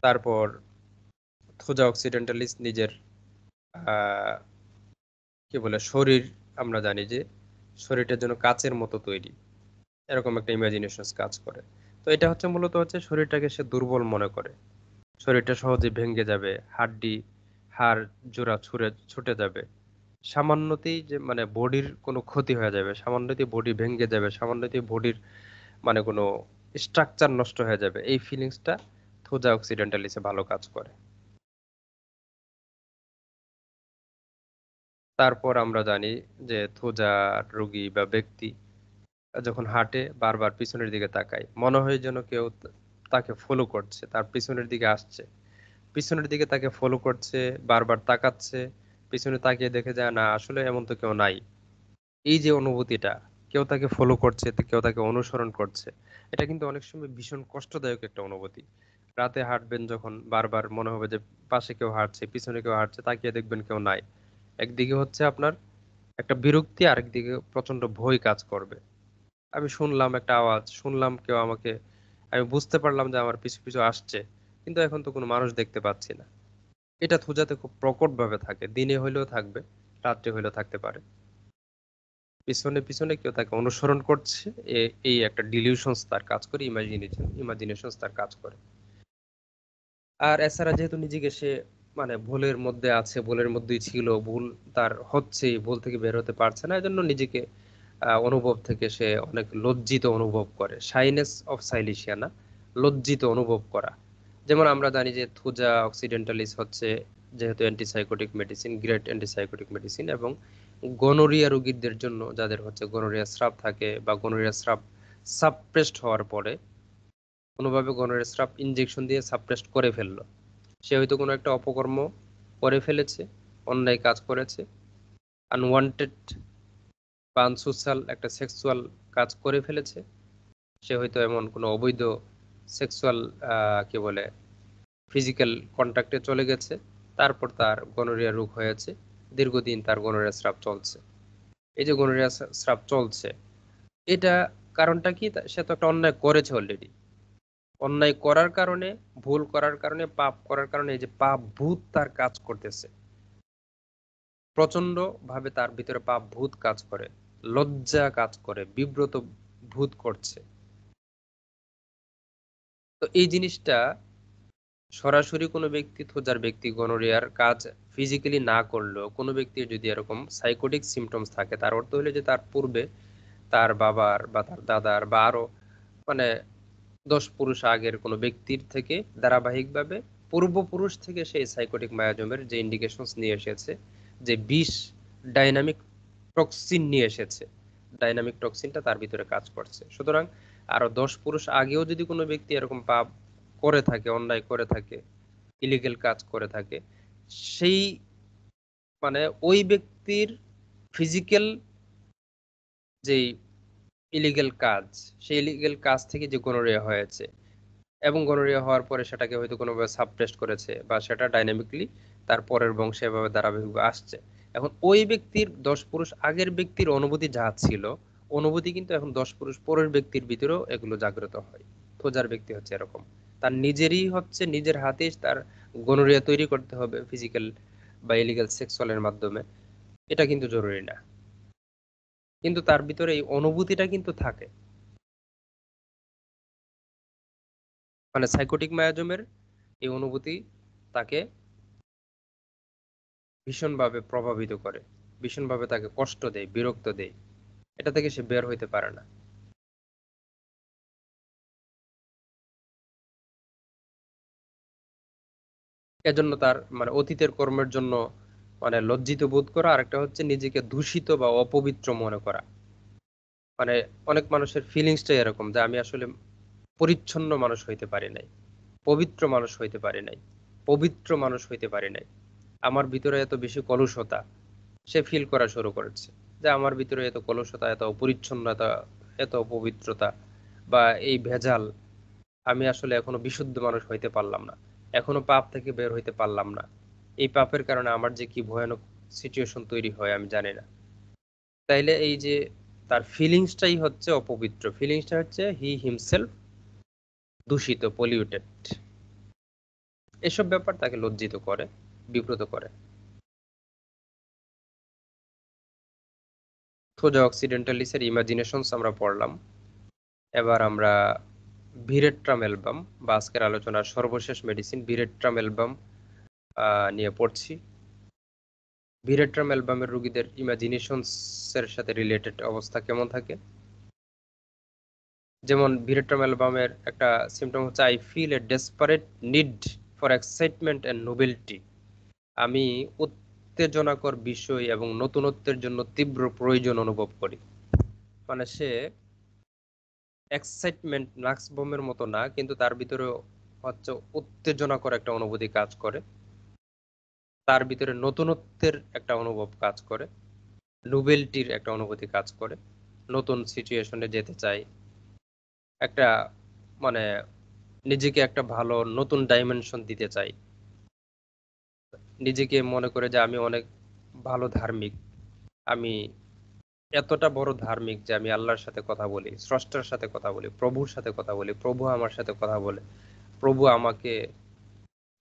তারপর থোজা অক্সিডেন্টালিস নিজের আহ কি বলে শরীর, আমরা জানি যে শরীরটার জন্য কাচের মতো তৈরি, এরকম একটা ইমাজিনেশন কাজ করে। তো এটা হচ্ছে মূলত হচ্ছে শরীরটাকে সে দুর্বল মনে করে, শরীরটা সহজে ভেঙে যাবে, হাড্ডি হাড় জোড়া ছুটে যাবে, সামান্যতেই যে মানে বডির কোনো ক্ষতি হয়ে যাবে, সামান্যতেই বডি ভেঙে যাবে, সামান্যতেই বডির মানে কোনো স্ট্রাকচার নষ্ট হয়ে যাবে, এই ফিলিংসটা থোজা অক্সিডেন্টালিসে ভালো কাজ করে। তারপর আমরা জানি যে থোজা রোগী বা ব্যক্তি যখন হাঁটে বারবার পিছনের দিকে তাকায়, মনে হয় যেন কেউ তাকে ফলো করছে, তার পিছনের দিকে আসছে, পিছনের দিকে তাকে ফলো করছে, বারবার তাকাচ্ছে, পিছনে তাকিয়ে দেখে যায় না আসলে এমন তো কেউ নাই। এই যে অনুভূতিটা, কেউ তাকে ফলো করছে, তো কেউ তাকে অনুসরণ করছে, এটা কিন্তু অনেক সময় ভীষণ কষ্টদায়ক একটা অনুভূতি। রাতে হাঁটবেন যখন, বারবার মনে হবে যে পাশে কেউ হাঁটছে, পিছনে কেউ হাঁটছে, তাকিয়ে দেখবেন কেউ নাই। একদিকে হচ্ছে আপনার একটা বিরক্তি, আরেকদিকে প্রচন্ড ভয় কাজ করবে। আমি শুনলাম একটা আওয়াজ, শুনলাম কেউ আমাকে, আমি বুঝতে পারলাম যে আমার পিছু পিছু আসছে, কিন্তু এখন তো কোনো মানুষ দেখতে পাচ্ছি না। এটা থুজাতে খুব প্রকট ভাবে থাকে, দিনে হইলেও থাকবে, রাত্রে হইলেও থাকতে পারে। পিছনে পিছনে কেউ তাকে অনুসরণ করছে, এই একটা ডিলিউশনস তার কাজ করে, ইমাজিনেশনস তার কাজ করে। আর এছাড়া যেহেতু নিজেকে সে মানে ভুলের মধ্যে আছে, ভুলের মধ্যেই ছিল, ভুল তার হচ্ছে, ভুল থেকে বের হতে পারছে না, এজন্য নিজেকে অনুভব থেকে সে অনেক লজ্জিত অনুভব করে। শাইনেস অফ সাইলিশিয়ানা, লজ্জিত অনুভব করা। যেমন আমরা জানি যে থুজা অক্সিডেন্টালিস হচ্ছে যেহেতু antipsychotic medicine, great antipsychotic medicine, এবং গনোরিয়া রোগীদের জন্য, যাদের হচ্ছে গনোরিয়া স্রাব থাকে বা গনোরিয়া স্রাব সাপ্রেসড হওয়ার পরে কোনোভাবে গনোরিয়া স্রাব ইনজেকশন দিয়ে সাপ্রেসড করে ফেললো, সে হয়তো কোনো একটা অপকর্ম করে ফেলেছে, অন্যায় কাজ করেছে, আনওয়ান্টেড বা আনসোশ্যাল একটা সেক্সুয়াল কাজ করে ফেলেছে, সে হয়তো এমন কোনো অবৈধ সেক্সুয়াল কি বলে ফিজিক্যাল কন্টাক্টে চলে গেছে, তারপর তার গনোরিয়া রোগ হয়েছে, দীর্ঘদিন তার গনোরিয়া স্রাব চলছে। এই যে গনোরিয়া স্রাব চলছে, এটা কারণটা কি? সে তো একটা অন্যায় করেছে অলরেডি। অন্যায় করার কারণে, ভুল করার কারণে, পাপ করার কারণে এই যে পাপ ভূত তার কাজ করতেছে, প্রচন্ড ভাবে তার ভিতরে পাপ ভূত কাজ করে, লজ্জা কাজ করে, বিব্রত ভূত করছে। তো এই জিনিসটা সরাসরি কোনো ব্যক্তি, যার ব্যক্তি গনোরিয়ার কাজ ফিজিক্যালি না করলেও, কোনো ব্যক্তির যদি এরকম সাইকোটিক সিমটমস থাকে, তার অর্থ হলো যে তার পূর্বে তার বাবার বা তার দাদার বা আরো মানে 10 পুরুষ আগের কোনো ব্যক্তির থেকে ধারাবাহিকভাবে পূর্বপুরুষ থেকে সেই সাইকোটিক মায়াজমের যে ইন্ডিকেশনস নিয়ে এসেছে, যে বিষ ডাইনামিক টক্সিন নিয়ে এসেছে, ডাইনামিক টক্সিনটা তার ভিতরে কাজ করছে। সুতরাং আরো 10 পুরুষ আগেও যদি কোনো ব্যক্তি এরকম পাপ করে থাকে, অন্যায় করে থাকে, ইলিগেল কাজ করে থাকে, সেই মানে ওই ব্যক্তির ফিজিক্যাল যেই ইলিগেল কাজ, সেই ইলিগেল কাজ থেকে যে গনোরিয়া হয়েছে, এবং গনোরিয়া হওয়ার পরে সেটাকে হয়তো কোনোভাবে সাপ্রেসড করেছে, বা সেটা ডাইনামিকলি তার পরের বংশে এভাবে ধারাবাহিকভাবে আসছে। এখন ওই ব্যক্তির 10 পুরুষ আগের ব্যক্তির অনুভূতি যা ছিল, অনুভূতি কিন্তু এখন 10 পুরুষ পরের ব্যক্তির ভিতরেও এগুলো জাগ্রত হয়। তো যার ব্যক্তি হচ্ছে এরকম, তার নিজেরই হচ্ছে নিজের হাতেই তার গনোরিয়া তৈরি করতে হবে ফিজিক্যাল বা ইলিগাল সেক্সুয়ালের মাধ্যমে, এটা কিন্তু জরুরি না। কিন্তু তার ভিতরে এই অনুভূতিটা কিন্তু থাকে। মানে সাইকোটিক মায়াজমের এই অনুভূতি তাকে ভীষণভাবে প্রভাবিত করে, ভীষণভাবে তাকে কষ্ট দেয়, বিরক্ত দেয়। এটা থেকে সে বের হইতে পারে না। এজন্য তার মানে অতীতের কর্মের জন্য মানে লজ্জিত বোধ করা, আর একটা হচ্ছে নিজেকে দূষিত বা অপবিত্র মনে করা। মানে অনেক মানুষের ফিলিংসটাই এরকম যে আমি আসলে পরিচ্ছন্ন মানুষ হইতে পারি নাই, পবিত্র মানুষ হইতে পারি নাই, পবিত্র মানুষ হইতে পারি নাই। আমার ভিতরে এত বেশি কলুষতা সে ফিল করা শুরু করেছে, যে আমার ভিতরে এত কলুষতা, এত অপরিচ্ছন্নতা, এত অপবিত্রতা বা এই ভেজাল, আমি আসলে এখনো বিশুদ্ধ মানুষ হইতে পারলাম না, এখনো পাপ থেকে বের হইতে পারলাম না। এই পাপের কারণে আমার যে কি ভয়ানক সিচুয়েশন তৈরি হয় আমি জানি না। তাইলে এই যে তার ফিলিংসটাই হচ্ছে অপবিত্র, ফিলিংসটা হচ্ছে হি হিমসেলফ দূষিত, পলিউটেড। এসব ব্যাপার তাকে লজ্জিত করে, বিব্রত করে। থোজা অক্সিডেন্টালিসের ইমাজিনেশনস আমরা পড়লাম। এবার আমরা ভিরেট্রাম অ্যালবাম বা আজকের আলোচনার সর্বশেষ মেডিসিন ভিরেট্রাম অ্যালবাম নিয়ে পড়ছি। ভিরেট্রাম অ্যালবামের রোগীদের ইমাজিনেশনস এর সাথে রিলেটেড অবস্থা কেমন থাকে। যেমন ভিরেট্রাম অ্যালবামের একটা সিম্পটম হচ্ছে I feel a desperate need for excitement and novelty. আমি উত্তেজনাকর বিষয় এবং নতুনত্বের জন্য তীব্র প্রয়োজন অনুভব করি। মানে সে এক্সাইটমেন্ট নাক্স বোমের মতো না, কিন্তু তার ভিতরে হচ্ছে উত্তেজনাকর একটা অনুভূতি কাজ করে, তার ভিতরে নতুনত্বের একটা অনুভব কাজ করে, নোবেলটির একটা অনুভূতি কাজ করে, নতুন সিচুয়েশনে যেতে চাই, একটা মানে নিজেকে একটা ভালো নতুন ডাইমেনশন দিতে চাই, নিজেকে মনে করে যে আমি অনেক ভালো ধার্মিক, আমি এতটা বড় ধার্মিক যে আমি আল্লাহর সাথে কথা বলি, স্রষ্টার সাথে কথা বলি, প্রভুর সাথে কথা বলি, প্রভু আমার সাথে কথা বলে, প্রভু আমাকে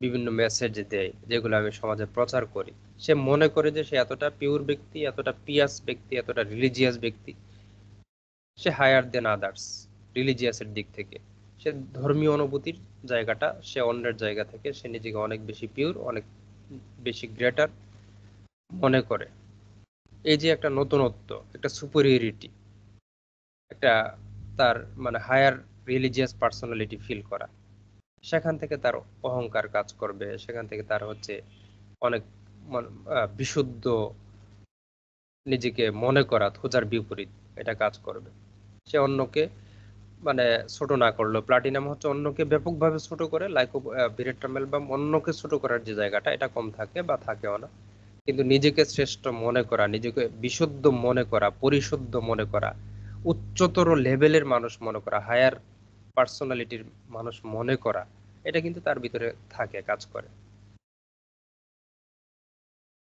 বিভিন্ন মেসেজ দেয় যেগুলো আমি সমাজে প্রচার করি। সে মনে করে যে সে এতটা পিওর ব্যক্তি, এতটা পিয়াস ব্যক্তি, এতটা রিলিজিয়াস ব্যক্তি, সে হায়ার দেন আদার্স রিলিজিয়াসের দিক থেকে। সে ধর্মীয় অনুভূতির জায়গাটা সে অন্যের জায়গা থেকে সে নিজেকে অনেক বেশি পিওর, অনেক বেশি গ্রেটার মনে করে। এই যে একটা নতুনত্ব, একটা সুপেরিয়রিটি, একটা তার মানে হায়ার রিলিজিয়াস পার্সোনালিটি ফিল করা, সেখান থেকে তার অহংকার কাজ করবে, সেখান থেকে তার হচ্ছে অনেক বিশুদ্ধ নিজেকে মনে করা, খোঁজার বিপরীত এটা কাজ করবে। সে অন্যকে মানে ছোট না করলো, প্লাটিনাম হচ্ছে অন্যকে ব্যাপকভাবে ছোট করে, লাইকো ভিরেট্রাম অ্যালবাম অন্যকে ছোট করার যে জায়গাটা এটা কম থাকে বা থাকেও না, কিন্তু নিজেকে শ্রেষ্ঠ মনে করা, নিজেকে বিশুদ্ধ মনে করা, পরিশুদ্ধ মনে করা, উচ্চতর লেভেলের মানুষ মনে করা, হায়ার পার্সোনালিটির মানুষ মনে করা, এটা কিন্তু তার ভিতরে থাকে, কাজ করে।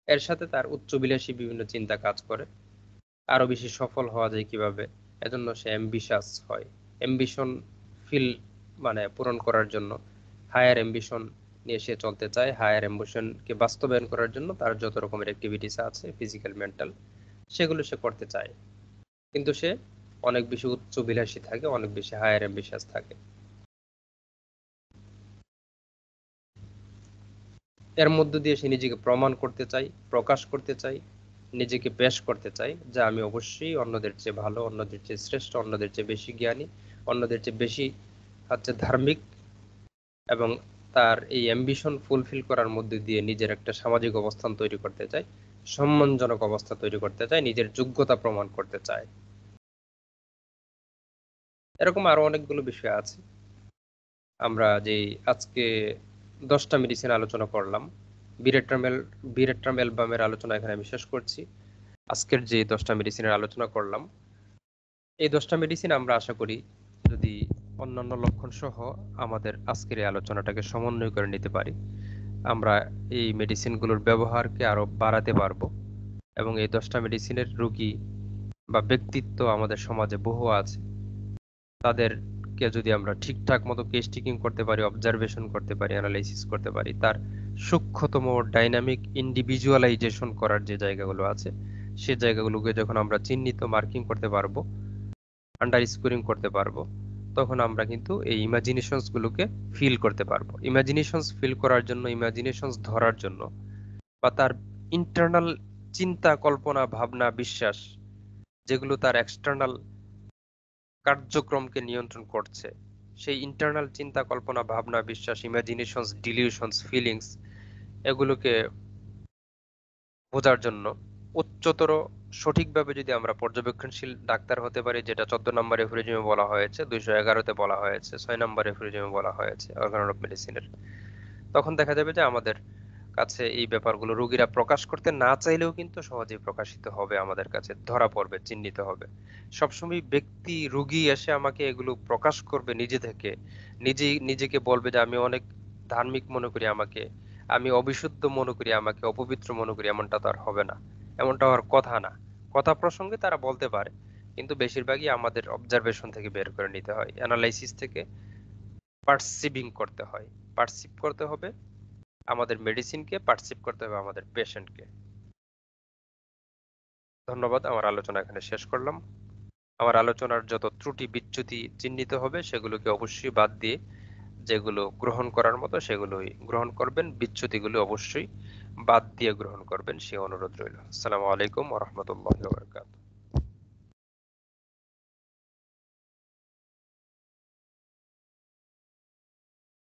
এর সাথে তার উচ্চবিলাসী বিভিন্ন চিন্তা কাজ করে, আরো বেশি সফল হওয়া যায় কিভাবে, এজন্য সে অ্যাম্বিশাস হয়। অ্যাম্বিশন ফিল মানে পূরণ করার জন্য হায়ার অ্যাম্বিশন নিয়ে সে চলতে চায়, হায়ার অ্যাম্বিশনকে বাস্তবায়ন করার জন্য তার যত রকমের অ্যাক্টিভিটিস আছে ফিজিক্যাল মেন্টাল সেগুলো সে করতে চায়, কিন্তু সে অনেক বেশি উচ্চবিলাসী থাকে, অনেক বেশি হায়ার অ্যাম্বিশাস থাকে। এর মধ্য দিয়ে সে নিজেকে প্রমাণ করতে চায়, প্রকাশ করতে চায়, নিজেকে পেশ করতে চায় যে আমি অবশ্যই অন্যদের চেয়ে ভালো, অন্যদের চেয়ে শ্রেষ্ঠ, অন্যদের চেয়ে বেশি জ্ঞানী, অন্যদের চেয়ে বেশি হচ্ছে ধার্মিক। এবং তার এই অ্যাম্বিশন ফুলফিল করার মধ্যে দিয়ে নিজের একটা সামাজিক অবস্থান তৈরি করতে চায়, সম্মানজনক অবস্থা তৈরি করতে চায়, নিজের যোগ্যতা প্রমাণ করতে চায়। এরকম আরো অনেকগুলো বিষয় আছে। আমরা যে আজকে 10টা মেডিসিন আলোচনা করলাম, বিরেট্রাম অ্যালবামের আলোচনা এখানে আমি শেষ করছি। আজকের যে 10টা মেডিসিনের আলোচনা করলাম, এই 10টা মেডিসিন আমরা আশা করি যদি অন্যান্য লক্ষণ সহ আমাদের আজকের এই আলোচনাটাকে সমন্বয় করে নিতে পারি, আমরা এই মেডিসিনগুলোর ব্যবহারকে আরো বাড়াতে পারবো। এবং এই 10টা মেডিসিনের রোগী বা ব্যক্তিত্ব আমাদের সমাজে বহু আছে, তাদেরকে পেশেন্টকে যদি আমরা ঠিকঠাক মতো কেস টেকিং করতে পারি, অবজারভেশন করতে পারি, অ্যানালাইসিস করতে পারি, তার সূক্ষ্মতম ডাইনামিক ইন্ডিভিজুয়ালাইজেশন করার যে জায়গাগুলো আছে সে জায়গাগুলোকে যখন আমরা চিহ্নিত মার্কিং করতে পারবো, আন্ডার স্কোরিং করতে পারবো, তখন আমরা কিন্তু এই ইমাজিনেশনস গুলোকে ফিল করতে পারবো। ইমাজিনেশনস ফিল করার জন্য, ইমাজিনেশনস ধরার জন্য, বা তার ইন্টারনাল চিন্তা, কল্পনা, ভাবনা, বিশ্বাস যেগুলো তার এক্সটার্নাল কার্যক্রমকে নিয়ন্ত্রণ করছে, সেই ইন্টারনাল চিন্তা, কল্পনা, ভাবনা, বিশ্বাস, ইমাজিনেশনস, ডিলিউশনস, ফিলিংস, এগুলোকে বোঝার জন্য উচ্চতর সঠিকভাবে যদি আমরা পর্যবেক্ষণশীল ডাক্তার হতে পারি, যেটা 14 নম্বর এফোরিজমে বলা হয়েছে, 211-তে বলা হয়েছে, 6 নম্বর এফোরিজমে বলা হয়েছে অর্গান অফ মেডিসিনের, তখন দেখা যাবে যে আমাদের কাছে এই ব্যাপারগুলো রোগীরা প্রকাশ করতে না চাইলেও কিন্তু সহজেই প্রকাশিত হবে, আমাদের কাছে ধরা পড়বে, চিহ্নিত হবে। সবসময় ব্যক্তি, রোগী এসে আমাকে এগুলো প্রকাশ করবে নিজে থেকে, নিজেকে বলবে যে আমি অনেক ধার্মিক মনে করি আমাকে, আমি অবিশুদ্ধ মনে করি আমাকে, অপবিত্র মনে করি, এমনটা তো আর হবে না, এমনটা হওয়ার কথা না। কথা প্রসঙ্গে তারা বলতে পারে, কিন্তু বেশিরভাগই আমাদের অবজারভেশন থেকে বের করে নিতে হয়, অ্যানালাইসিস থেকে পারসিভিং করতে হয়, পারসিভ করতে হবে আমাদের মেডিসিনকে, পারসিভ করতে হবে আমাদের পেশেন্টকে। ধন্যবাদ, আমার আলোচনা এখানে শেষ করলাম। আমার আলোচনার যত ত্রুটি বিচ্যুতি চিহ্নিত হবে সেগুলোকে অবশ্যই বাদ দিয়ে যেগুলো গ্রহণ করার মতো সেগুলোই গ্রহণ করবেন, বিচ্যুতিগুলো অবশ্যই বাদ দিয়ে গ্রহণ করবেন, সে অনুরোধ রইল। আসসালামু আলাইকুম ওয়া রাহমাতুল্লাহি ওয়া বারাকাতুহু।